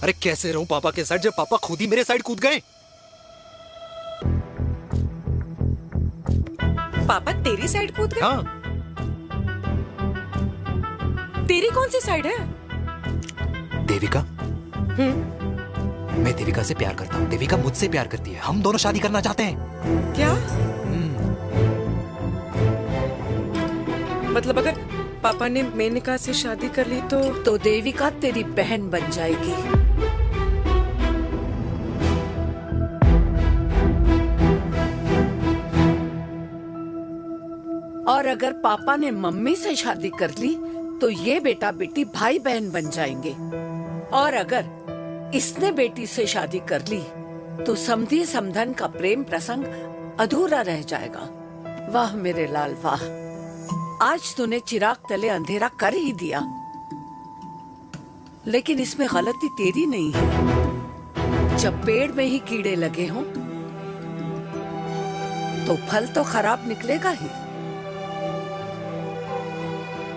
अरे कैसे रहूं पापा के साइड जब पापा खुद ही मेरे साइड कूद गए? पापा तेरी साइड कूद गए? हाँ। तेरी कौन सी साइड है? देविका। मैं देविका से प्यार करता हूँ, देविका मुझसे प्यार करती है, हम दोनों शादी करना चाहते हैं। क्या? मतलब अगर पापा ने मेनका से शादी कर ली तो देविका तेरी बहन बन जाएगी। और अगर पापा ने मम्मी से शादी कर ली तो ये बेटा बेटी भाई बहन बन जाएंगे। और अगर इसने बेटी से शादी कर ली तो समधी समधन का प्रेम प्रसंग अधूरा रह जाएगा। वाह मेरे लाल वाह, आज तूने चिराग तले अंधेरा कर ही दिया, लेकिन इसमें गलती तेरी नहीं है। जब पेड़ में ही कीड़े लगे हों तो फल तो खराब निकलेगा ही।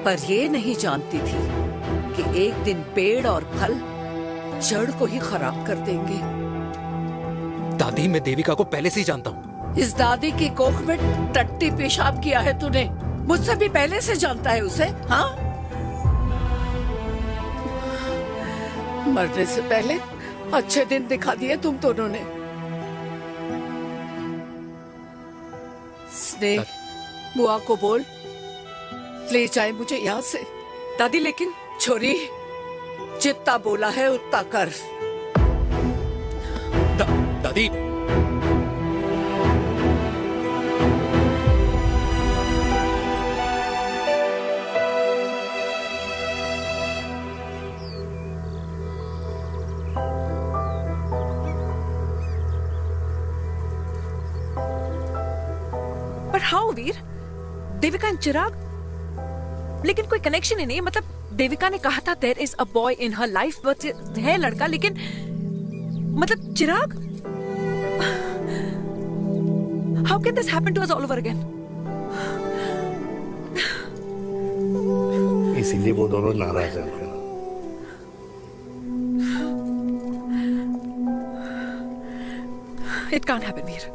पर ये नहीं जानती थी कि एक दिन पेड़ और फल जड़ को ही खराब कर देंगे। दादी, मैं देविका को पहले से ही जानता हूँ। इस दादी की कोख में टट्टी पेशाब किया है तूने, मुझसे भी पहले से जानता है उसे। हाँ, मरने से पहले अच्छे दिन दिखा दिए तुम दोनों ने। स्नेह, बुआ को बोल ले जाए मुझे यहाँ से। दादी, लेकिन छोरी, जितना बोला है उतना कर। दादी, पर हाउ वीर? देविका एंड चिराग, लेकिन कोई कनेक्शन ही नहीं। मतलब देविका ने कहा था there is a boy in her life, but है लड़का, लेकिन मतलब Chirag, how can this happen to us all over again? इसीलिए वो दोनों नाराज हैं। It can't happen, Veer.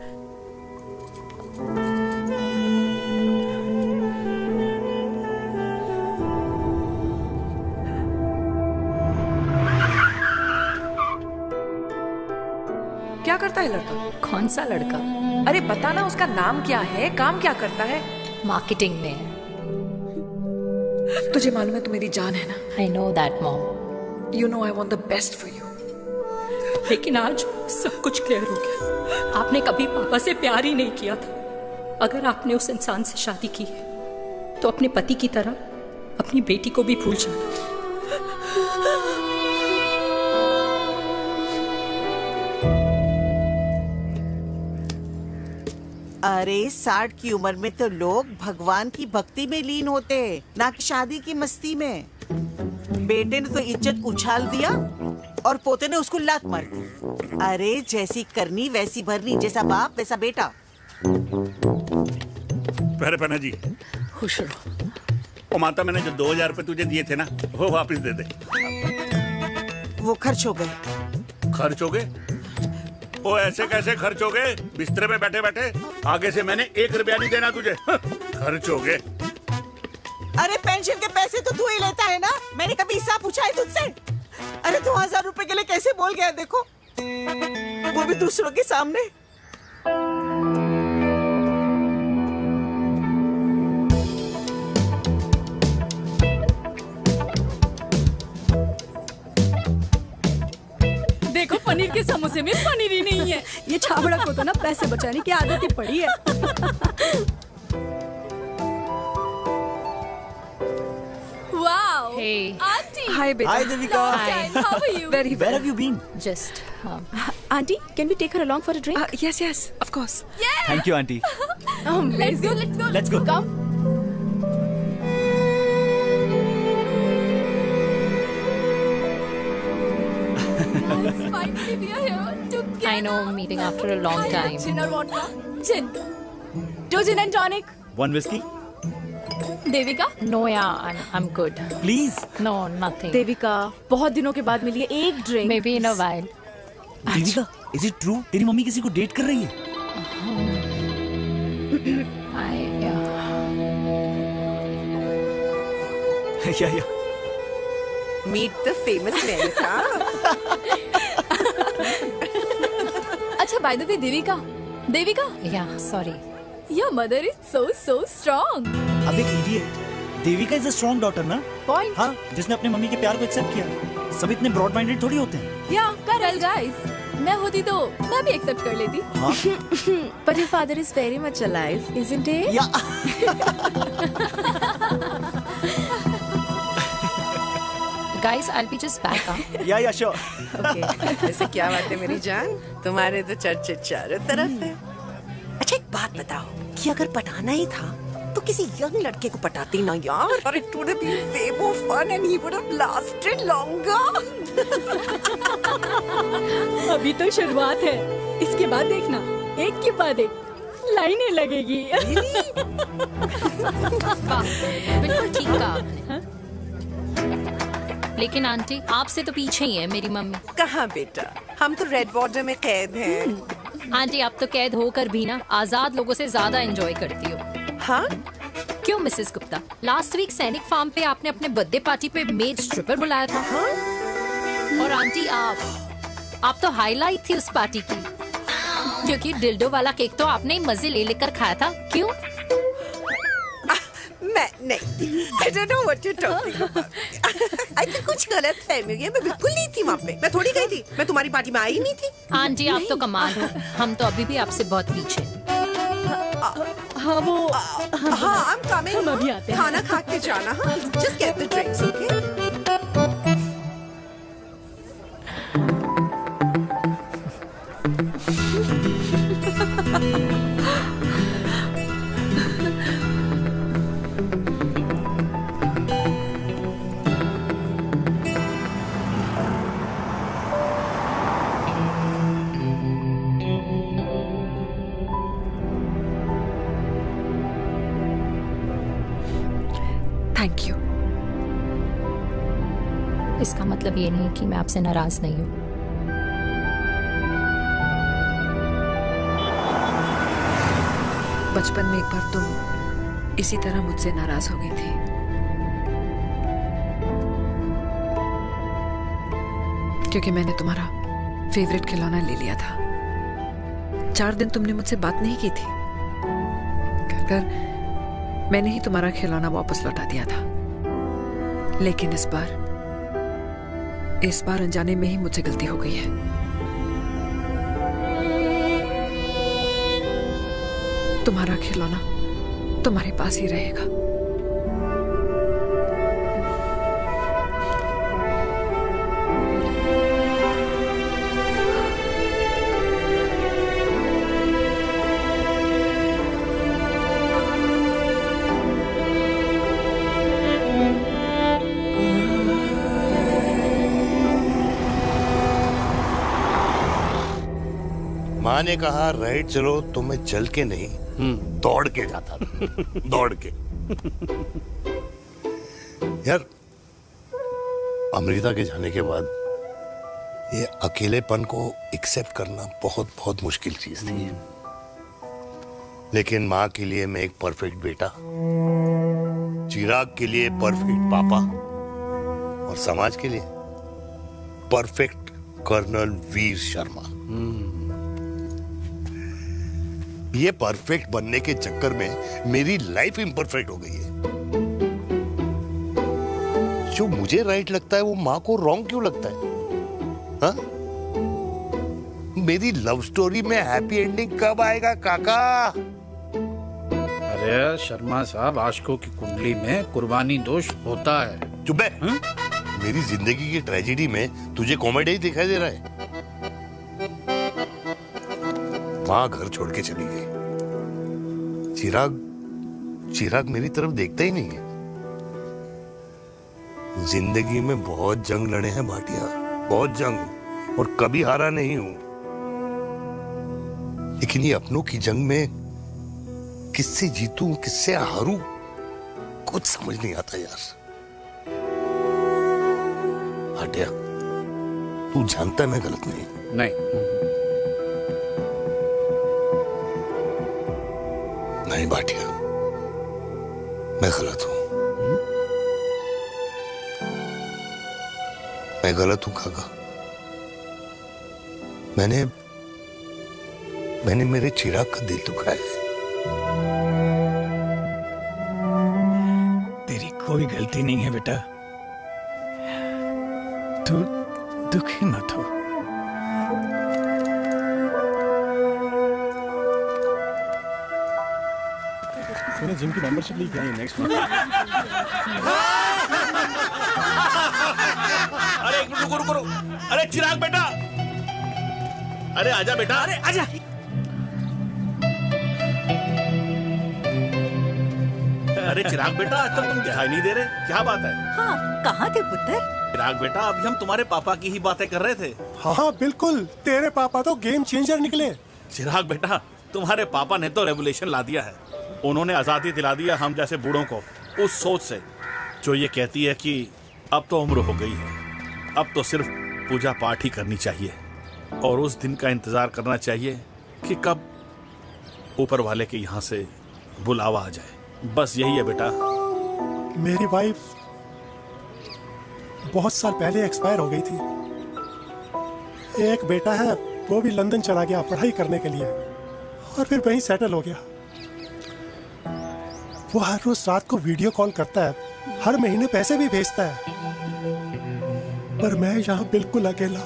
क्या करता है लड़का? कौन सा लड़का? अरे बता ना, उसका नाम क्या है, काम क्या करता है? मार्केटिंग में है। तुझे मालूम है तू मेरी जान है ना? I know that, mom. You know I want the best for you. लेकिन आज सब कुछ क्लियर हो गया। आपने कभी पापा से प्यार ही नहीं किया था। अगर आपने उस इंसान से शादी की है तो अपने पति की तरह अपनी बेटी को भी भूल जाना। अरे 60 की उम्र में तो लोग भगवान की भक्ति में लीन होते हैं, ना कि शादी की मस्ती में। बेटे ने तो इज्जत उछाल दिया और पोते ने उसको लात मार दी। अरे जैसी करनी वैसी भरनी, जैसा बाप वैसा बेटा। पहना जी खुश रहो। ओ माता, मैंने जो 2000 रुपए तुझे दिए थे ना, वो वापस दे दे। वो खर्च हो गए। खर्च हो गए? ओ ऐसे कैसे खर्च हो गए? बिस्तर पे बैठे बैठे। आगे से मैंने 1 रुपया नहीं देना तुझे। खर्च हो गए। अरे पेंशन के पैसे तो तू ही लेता है ना, मैंने कभी हिसाब पूछा है तुझसे? अरे 2000 रुपए के लिए कैसे बोल गया देखो, वो भी दूसरों के सामने। देखो पनीर के समोसे में पनीर ही नहीं है। ये छाबड़ा को तो ना पैसे बचाने की आदत ही पड़ी है। Wow. Hey. Auntie. Hi beta. Hi Devika. Hi. How are you? Very Where well. have you been? Just. Auntie, can we take her along for a drink? Yes, yes, of course. Yeah. Thank you, auntie. Let's go. Let's go. Let's go. Come. Finally, we are here together. I know, meeting after a long time. Gin or vodka? Gin. 2 gin and tonic. 1 whiskey? Devika? No, yeah, I'm good. Please. No, nothing. Devika, बहुत दिनों के बाद मिली है, एक drink. Maybe in a while. Devika, is it true? तेरी mummy किसी को date कर रही है? Yeah. Meet the famous America. अच्छा, by the way, Devika? Yeah, sorry. Your mother is so strong. अब एक idiot. Devika is a strong daughter ना? Point. हाँ, जिसने अपने मम्मी के प्यार को एक्सेप्ट किया। सब इतने ब्रॉड माइंडेड थोड़ी होते हैं। Yeah, correct guys. मैं होती तो मैं भी एक्सेप्ट कर लेती। हाँ? But your father is very much alive, isn't he? Yeah. Guys, I'll be just back. Yeah, sure. Okay. ऐसे क्या बात है मेरी जान? तुम्हारे तो चर्चे चारों तरफ है। अच्छा एक बात बताओ कि अगर पटाना ही था तो किसी यंग लड़के को पटाती ना यार। और it would have been way more fun and he would have lasted longer. अभी तो शुरुआत है, इसके बाद देखना एक के बाद एक लाइनें लगेगी। बिल्कुल ठीक कहा आपने। लेकिन आंटी, आपसे तो पीछे ही है मेरी मम्मी। कहाँ बेटा, हम तो रेड बॉर्डर में कैद हैं। आंटी, आप तो कैद होकर भी ना आजाद लोगों से ज्यादा एंजॉय करती हो। हाँ? क्यों मिसेस गुप्ता, लास्ट वीक सैनिक फार्म पे आपने अपने बर्थडे पार्टी पे मेड स्ट्रिपर बुलाया था। हाँ? और आंटी आप तो हाईलाइट थी उस पार्टी की, क्योंकि डिल्डो वाला केक तो आपने ही मजे ले लेकर खाया था। क्यों? मैं नहीं, I don't know what you're talking about. I think कुछ गलत फहमी है, मैं बिल्कुल नहीं थी वहाँ पे। मैं थोड़ी गई थी, मैं तुम्हारी पार्टी में आई नहीं थी। आंटी आप तो कमाल हो, हम तो अभी भी आपसे बहुत पीछे। हाँ वो हाँ, I'm coming. हम अभी आते हैं। खाना खा के जाना। हाँ, just get the drinks, okay? Thank you. इसका मतलब ये नहीं कि मैं आपसे नाराज नहीं हूँ। बचपन में एक बार तुम इसी तरह मुझसे नाराज हो गई थी। क्योंकि मैंने तुम्हारा फेवरेट खिलौना ले लिया था। 4 दिन तुमने मुझसे बात नहीं की थी। कहकर मैंने ही तुम्हारा खिलौना वापस लौटा दिया था, लेकिन इस बार अनजाने में ही मुझसे गलती हो गई है। तुम्हारा खिलौना तुम्हारे पास ही रहेगा। माँ ने कहा राइट चलो, तो मैं चल के नहीं दौड़ के जाता था। दौड़ के। यार अमृता के जाने के बाद ये अकेलेपन को एक्सेप्ट करना बहुत बहुत मुश्किल चीज थी, लेकिन माँ के लिए मैं एक परफेक्ट बेटा, चिराग के लिए परफेक्ट पापा और समाज के लिए परफेक्ट कर्नल वीर शर्मा। ये परफेक्ट बनने के चक्कर में मेरी लाइफ इम्परफेक्ट हो गई है। जो मुझे राइट लगता है वो माँ को रॉन्ग क्यों लगता है? हाँ? मेरी लव स्टोरी में हैप्पी एंडिंग कब आएगा काका? अरे शर्मा साहब, आशिकों की कुंडली में कुर्बानी दोष होता है। चुप है। मेरी जिंदगी की ट्रेजेडी में तुझे कॉमेडी ही दिखाई दे रहा है। माँ घर छोड़ के चली गई, चिराग मेरी तरफ देखता ही नहीं है। जिंदगी में बहुत जंग लड़े हैं भाटिया, बहुत जंग, और कभी हारा नहीं हूं। लेकिन ये अपनों की जंग में किससे जीतूं किससे हारूं कुछ समझ नहीं आता यार। भाटिया तू जानता है मैं गलत नहीं। नहीं भाटिया, मैं गलत हूं। मैं गलत हूं काका। मैंने मेरे चिराग का दिल दुखाया है। तेरी कोई गलती नहीं है बेटा, तू दुखी मत हो। मैंने जिम की मेंबरशिप ली क्या नेक्स्ट मंथ। अरे एक मिनट रुको। अरे चिराग बेटा, अरे आजा बेटा, अरे आजा। अरे चिराग बेटा, आज तक तुम दिखाई नहीं दे रहे, क्या बात है? हाँ, कहाँ थे पुत्र? चिराग बेटा, अभी हम तुम्हारे पापा की ही बातें कर रहे थे। हाँ बिल्कुल, तेरे पापा तो गेम चेंजर निकले। चिराग बेटा, तुम्हारे पापा ने तो रेवोल्यूशन ला दिया है। उन्होंने आजादी दिला दिया हम जैसे बूढ़ों को, उस सोच से जो ये कहती है कि अब तो उम्र हो गई है, अब तो सिर्फ पूजा पाठ ही करनी चाहिए और उस दिन का इंतजार करना चाहिए कि कब ऊपर वाले के यहाँ से बुलावा आ जाए। बस यही है बेटा। मेरी वाइफ बहुत साल पहले एक्सपायर हो गई थी। एक बेटा है, वो भी लंदन चला गया पढ़ाई करने के लिए और फिर वहीं सेटल हो गया। वो हर रोज रात को वीडियो कॉल करता है, हर महीने पैसे भी भेजता है, पर मैं यहाँ बिल्कुल अकेला।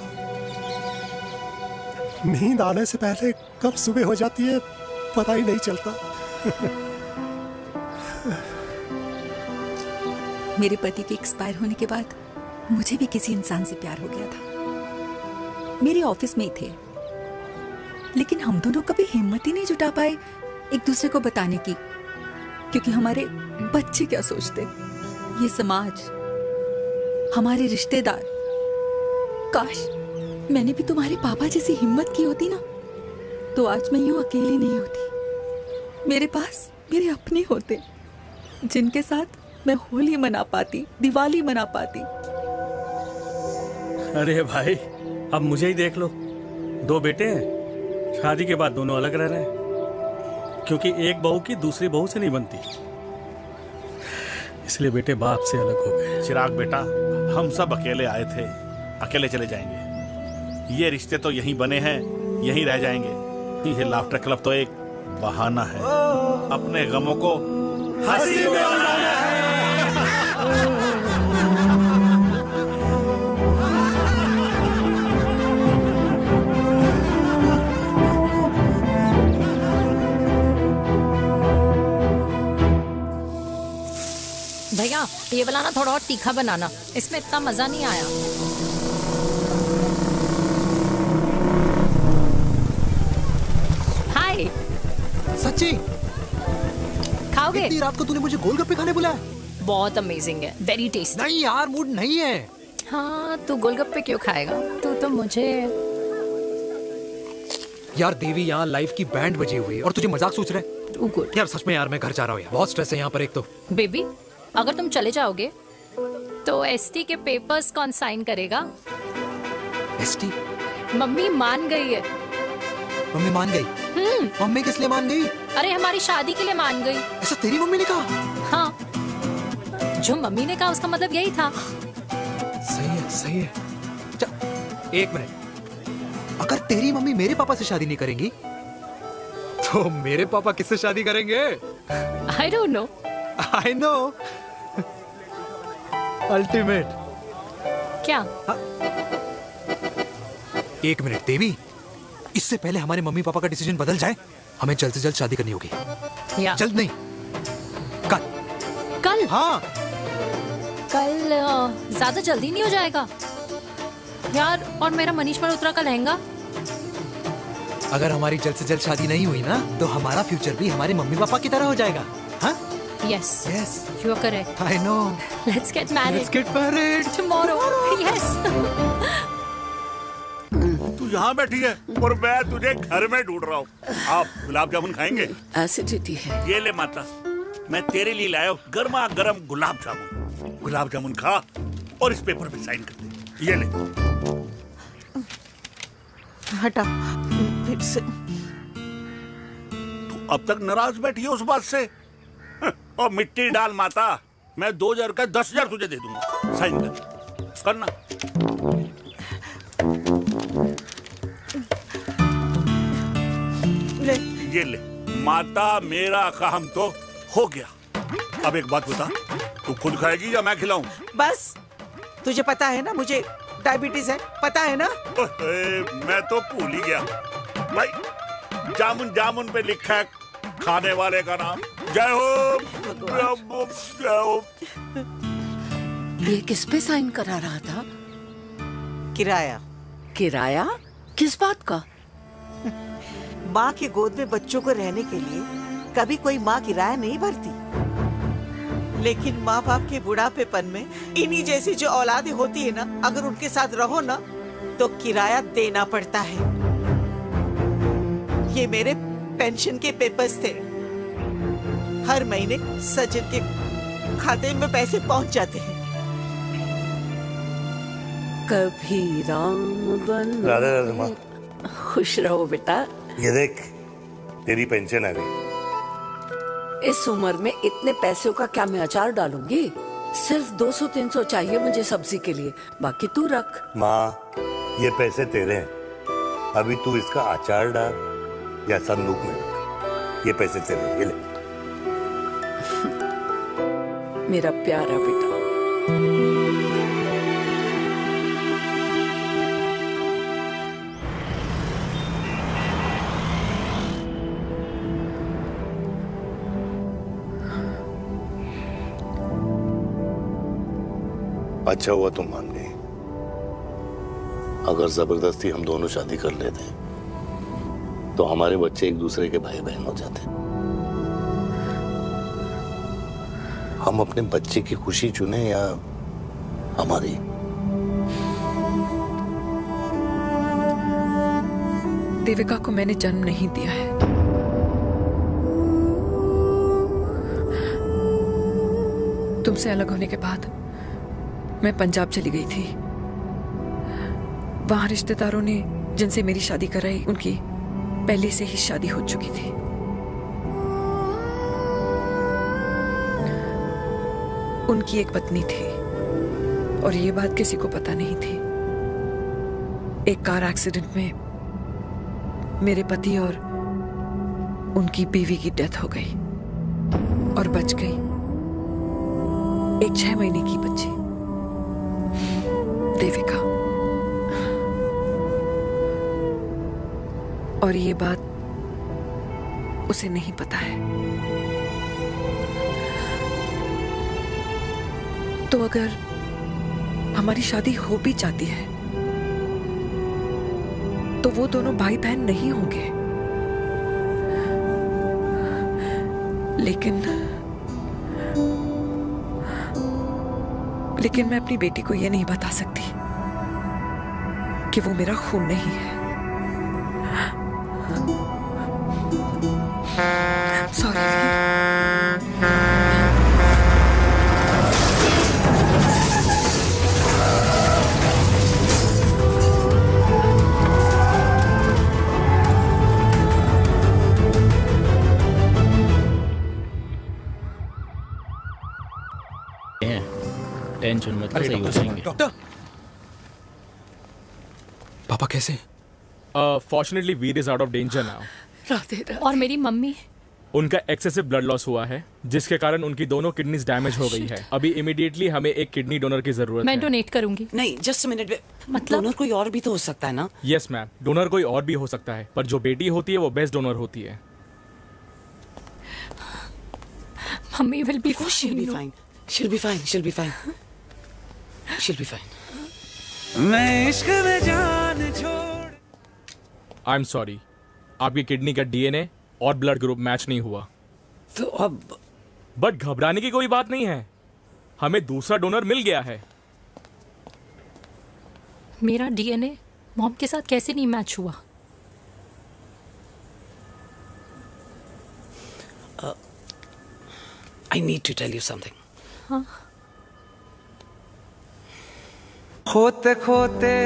नींद आने से पहले कब सुबह हो जाती है पता ही नहीं चलता। मेरे पति के एक्सपायर होने के बाद मुझे भी किसी इंसान से प्यार हो गया था। मेरे ऑफिस में ही थे, लेकिन हम दोनों कभी हिम्मत ही नहीं जुटा पाए एक दूसरे को बताने की, क्योंकि हमारे बच्चे क्या सोचते, ये समाज, हमारे रिश्तेदार। काश मैंने भी तुम्हारे पापा जैसी हिम्मत की होती ना, तो आज मैं यूं अकेली नहीं होती। मेरे पास मेरे अपने होते, जिनके साथ मैं होली मना पाती, दिवाली मना पाती। अरे भाई, अब मुझे ही देख लो, 2 बेटे हैं, शादी के बाद दोनों अलग रह रहे हैं, क्योंकि एक बहू की दूसरी बहू से नहीं बनती, इसलिए बेटे बाप से अलग हो गए। चिराग बेटा, हम सब अकेले आए थे, अकेले चले जाएंगे। ये रिश्ते तो यहीं बने हैं, यहीं रह जाएंगे। ये लाफ्टर क्लब तो एक बहाना है अपने गमों को हंसी में बनाना है। भैया ये वाला ना थोड़ा और तीखा बनाना, इसमें इतना मजा नहीं आया। हाय। सच्ची? खाओगे? इतनी रात को तूने मुझे गोलगप्पे खाने बुलाया? बहुत अमेजिंग है, वेरी टेस्टी। नहीं यार, मूड नहीं है। हाँ, तू गोलगप्पे क्यों खाएगा? तू तो मुझे। यार देवी, यहाँ लाइफ की बैंड बजी हुई है और तुझे मजाक सोच रहे? यार सच में यार, मैं घर जा रहा हूँ यार, बहुत स्ट्रेस है यहाँ पर एक तो। बेबी, अगर तुम चले जाओगे तो एसटी के पेपर्स कौन साइन करेगा? एसटी? मम्मी मान गई है। मम्मी मान गई? मम्मी किस लिए मान गई? अरे हमारी शादी के लिए मान गई। ऐसा तेरी मम्मी ने कहा? हाँ, जो मम्मी ने कहा उसका मतलब यही था। सही है, सही है। एक मिनट, अगर तेरी मम्मी मेरे पापा से शादी नहीं करेंगी तो मेरे पापा किससे शादी करेंगे? I don't know. I know. Ultimate. क्या? एक मिनट देवी, इससे पहले हमारे मम्मी पापा का डिसीजन बदल जाए, हमें जल्द से जल्द शादी करनी होगी। जल्द नहीं, कल। कल? हाँ, कल ज्यादा जल्दी नहीं हो जाएगा यार? और मेरा मनीष मल्होत्रा का लहंगा? अगर हमारी जल्द से जल्द शादी नहीं हुई ना, तो हमारा फ्यूचर भी हमारे मम्मी पापा की तरह हो जाएगा। हाँ? Yes. Yes. You are correct. I know. Let's get married. Let's get married. Tomorrow. Yes. तू यहाँ बैठी है और मैं तुझे घर में ढूंढ रहा हूँ। आप गुलाब जामुन खाएंगे? एसिडिटी है। ये ले माता, मैं तेरे लिए लाया हूँ गर्मा गर्म गुलाब जामुन। गुलाब जामुन खा और इस पेपर पे साइन कर दे। ये ले। हटा फिर से। तू अब तक नाराज बैठी है उस बात से? और मिट्टी डाल माता, मैं 2000 का 10,000 तुझे दे दूंगा। साइन कर, करना। ले। ये ले माता, मेरा काम तो हो गया। अब एक बात बता, तू खुद खाएगी या मैं खिलाऊं? बस, तुझे पता है ना मुझे डायबिटीज है, पता है ना? मैं तो भूल ही गया भाई। जामुन जामुन पे लिखा है खाने वाले का नाम। जय हो, जय हो। ये किस पे साइन करा रहा था? किराया। किराया? किस बात का? माँ की गोद में बच्चों को रहने के लिए कभी कोई माँ किराया नहीं भरती, लेकिन माँ बाप के बुढ़ापेपन में इन्हीं जैसी जो औलादें होती है ना, अगर उनके साथ रहो ना तो किराया देना पड़ता है। ये मेरे पेंशन के पेपर्स थे, हर महीने सचिन के खाते में पैसे पहुंच जाते हैं। कभी राम बन। राधे राधे माँ। खुश रहो बेटा। ये देख, तेरी पेंशन आ गई। इस उम्र में इतने पैसों का क्या मैं अचार डालूंगी? सिर्फ 200-300 चाहिए मुझे सब्जी के लिए, बाकी तू रख। माँ, ये पैसे तेरे हैं, अभी तू इसका अचार डाल या संदूक में रख। ये पैसे तेरे, ये ले। मेरा प्यारा बेटा। अच्छा हुआ तुम मान गई। अगर जबरदस्ती हम दोनों शादी कर लेते तो हमारे बच्चे एक दूसरे के भाई बहन हो जाते। हम अपने बच्चे की खुशी चुने या हमारी? देविका को मैंने जन्म नहीं दिया है। तुमसे अलग होने के बाद मैं पंजाब चली गई थी। वहां रिश्तेदारों ने जिनसे मेरी शादी कराई, उनकी पहले से ही शादी हो चुकी थी। उनकी एक पत्नी थी और ये बात किसी को पता नहीं थी। एक कार एक्सीडेंट में मेरे पति और उनकी बीवी की डेथ हो गई और बच गई एक 6 महीने की बच्ची देविका। और ये बात उसे नहीं पता है। तो अगर हमारी शादी हो भी जाती है तो वो दोनों भाई बहन नहीं होंगे। लेकिन मैं अपनी बेटी को ये नहीं बता सकती कि वो मेरा खून नहीं है। सॉरी। टेंशन मत लो, सही हो जाएंगे। डॉक्टर, पापा कैसे? Fortunately Veer is out of danger now. और मेरी मम्मी? उनका एक्सेसिव ब्लड लॉस हुआ है जिसके कारण उनकी दोनों किडनीज डैमेज हो गई है। अभी इमीडिएटली हमें एक किडनी डोनर की जरूरत है। मैं डोनेट करूंगी। नहीं, जस्ट अ मिनट। मतलब डोनर कोई और भी तो हो सकता है ना? यस मैम, डोनर कोई और भी हो सकता है, पर जो बेटी होती है वो बेस्ट डोनर होती है। Mummy will be she'll be fine. She'll be fine. She'll be fine. She'll be fine. मैं इश्क में जान छोड़। आई एम सॉरी, आपकी किडनी का डीएनए और ब्लड ग्रुप मैच नहीं हुआ। तो अब बट घबराने की कोई बात नहीं है, हमें दूसरा डोनर मिल गया है। मेरा डीएनए मॉम के साथ कैसे नहीं मैच हुआ? I need to tell you something. हाँ? खोते खोते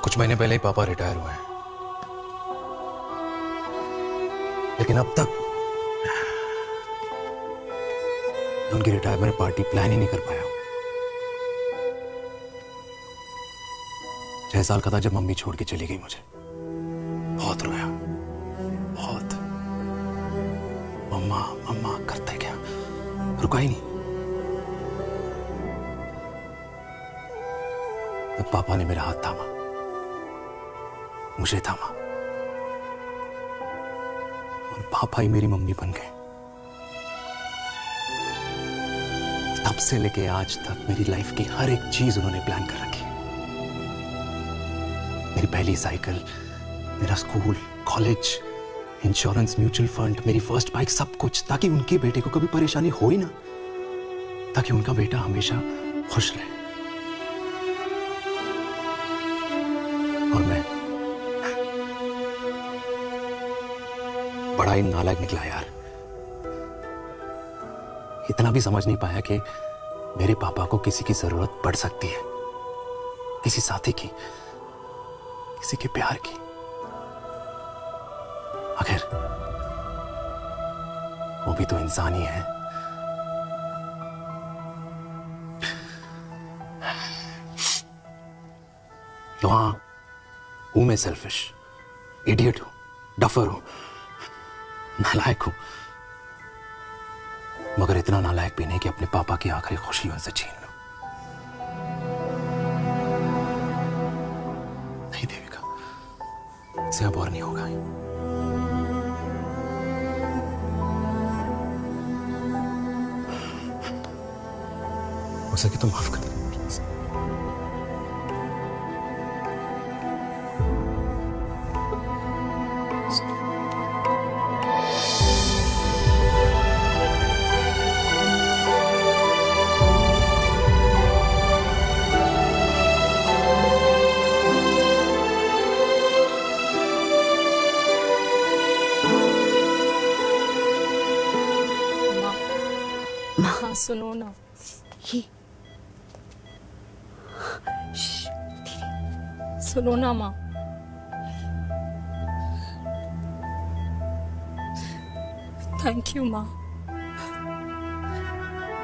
कुछ महीने पहले ही पापा रिटायर हुए हैं, लेकिन अब तक उनकी रिटायरमेंट पार्टी प्लान ही नहीं कर पाया। 6 साल का था जब मम्मी छोड़ के चली गई मुझे। बहुत रोया, बहुत। मम्मा मम्मा करता क्या, रुका ही नहीं। तब पापा ने मेरा हाथ थामा, मुझे थामा, और पापा ही मेरी मम्मी बन गए। तब से लेके आज तक मेरी लाइफ की हर एक चीज उन्होंने प्लान कर रखी। मेरी पहली साइकिल, मेरा school, college, insurance, mutual fund, मेरी फर्स्ट बाइक, सब कुछ, ताकि उनके बेटे को कभी परेशानी हो ही ना, ताकि उनका बेटा हमेशा खुश रहे। और मैं बड़ा ही नालायक निकला यार। इतना भी समझ नहीं पाया कि मेरे पापा को किसी की जरूरत पड़ सकती है, किसी साथी की, किसी के प्यार की। आखिर वो भी तो इंसान ही है। तो हाँ, हूं मैं सेल्फिश, इडियट हूं, डफर हूं, नालायक हूं, मगर इतना नालायक भी नहीं कि अपने पापा की आखिरी खुशी उनसे छीन लूं। नहीं देविका, इसे अब और नहीं होगा। हो सके तो माफ कर दे। सुनो ना, सुनो ना माँ, थैंक यू माँ।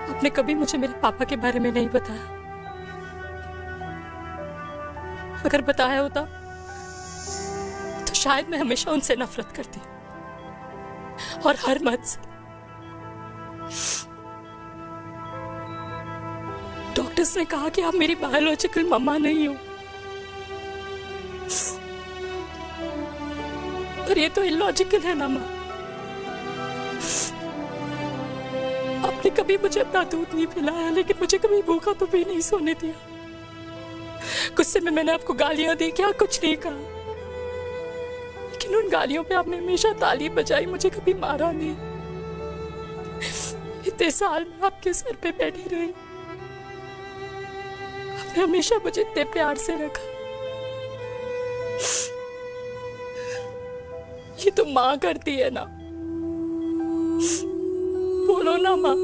आपने कभी मुझे मेरे पापा के बारे में नहीं बताया। अगर बताया होता तो शायद मैं हमेशा उनसे नफरत करती और हर मत से। डॉक्टर्स ने कहा कि आप मेरी बायोलॉजिकल मम्मा नहीं हो, पर ये तो इलॉजिकल है ना माँ। आपने कभी मुझे अपना दूध नहीं पिलाया, लेकिन मुझे कभी भूखा तो भी नहीं सोने दिया। गुस्से में मैंने आपको गालियां दी, क्या कुछ नहीं कहा, लेकिन उन गालियों पे आपने हमेशा ताली बजाई, मुझे कभी मारा नहीं। इतने साल में आपके सर पे बैठी रही, आपने हमेशा मुझे इतने प्यार से रखा। ये तो माँ करती है ना, बोलो ना माँ,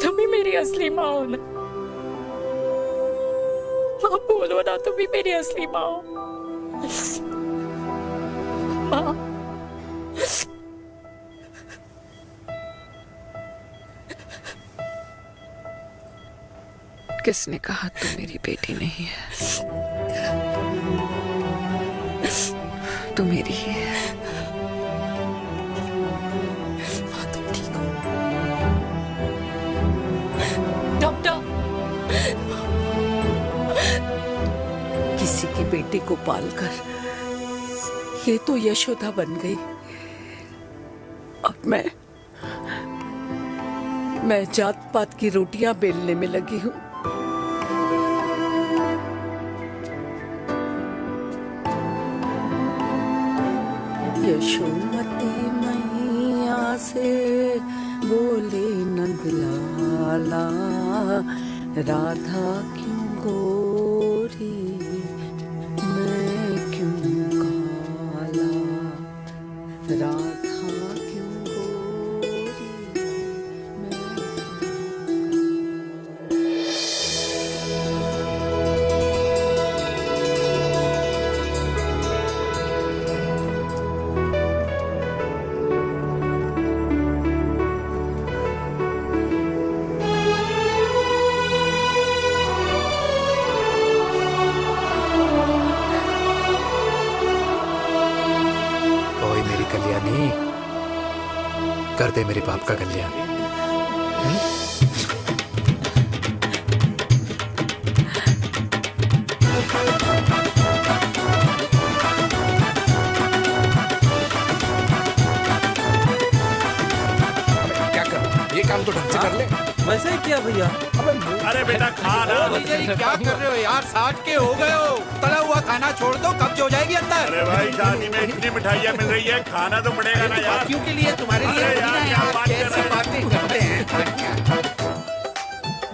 तुम ही मेरी असली माँ हो ना। माँ बोलो ना, तुम ही मेरी असली माँ हो। माँ किसने कहा तू मेरी बेटी नहीं है? तू मेरी ही है। किसी की बेटी को पालकर ये तो यशोदा बन गई। अब मैं जात पात की रोटियां बेलने में लगी हूँ। यशोमती मैया से बोले नंदलाला, राधा क्यों गोरी मैं क्यों काला, राधा क्यों गोरी कल्याणी, कर दे मेरे बाप का कल्याण। क्या कर, ये काम तो ढंग से कर ले। वैसे ही किया भैया। अरे बेटा खा ना। क्या कर रहे हो यार, 60 के हो गए हो। तला हुआ खाना छोड़ दो, कब्ज हो जाएगी अंदर। अरे भाई शादी में इतनी मिठाइयाँ मिल रही है, खाना तो पड़ेगा ना यार। क्यों के लिए तुम्हारे लिए यार कैसी बातें करते हैं।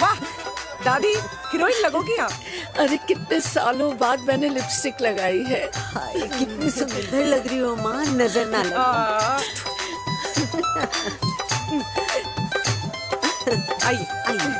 वाह दादी, हीरोइन लगोगी आप। अरे कितने सालों बाद मैंने लिपस्टिक लगाई है। हाय कितनी सुंदर लग रही हो माँ, नजर ना लगे। आइए आइए।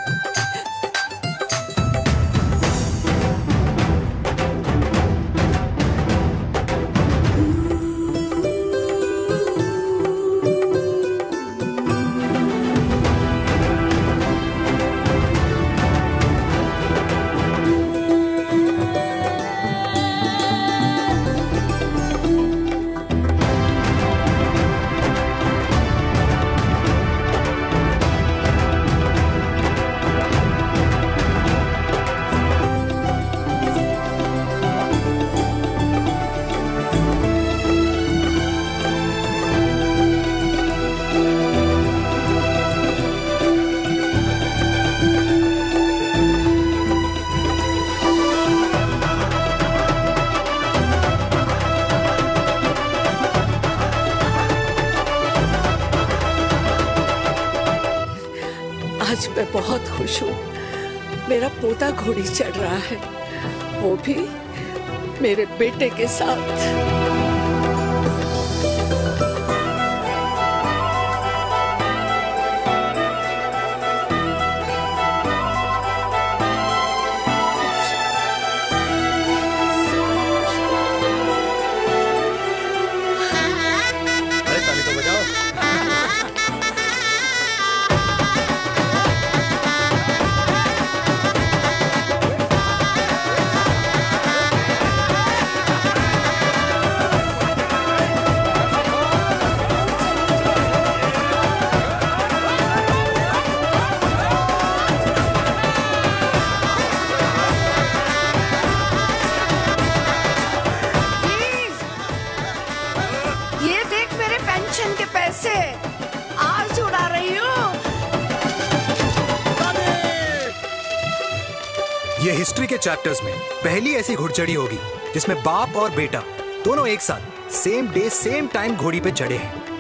आज मैं बहुत खुश हूँ। मेरा पोता घोड़ी चढ़ रहा है, वो भी मेरे बेटे के साथ। से आज उड़ा रही हूँ। ये हिस्ट्री के चैप्टर्स में पहली ऐसी घुड़चढ़ी होगी जिसमें बाप और बेटा दोनों एक साथ सेम डे सेम टाइम घोड़ी पे चढ़े हैं।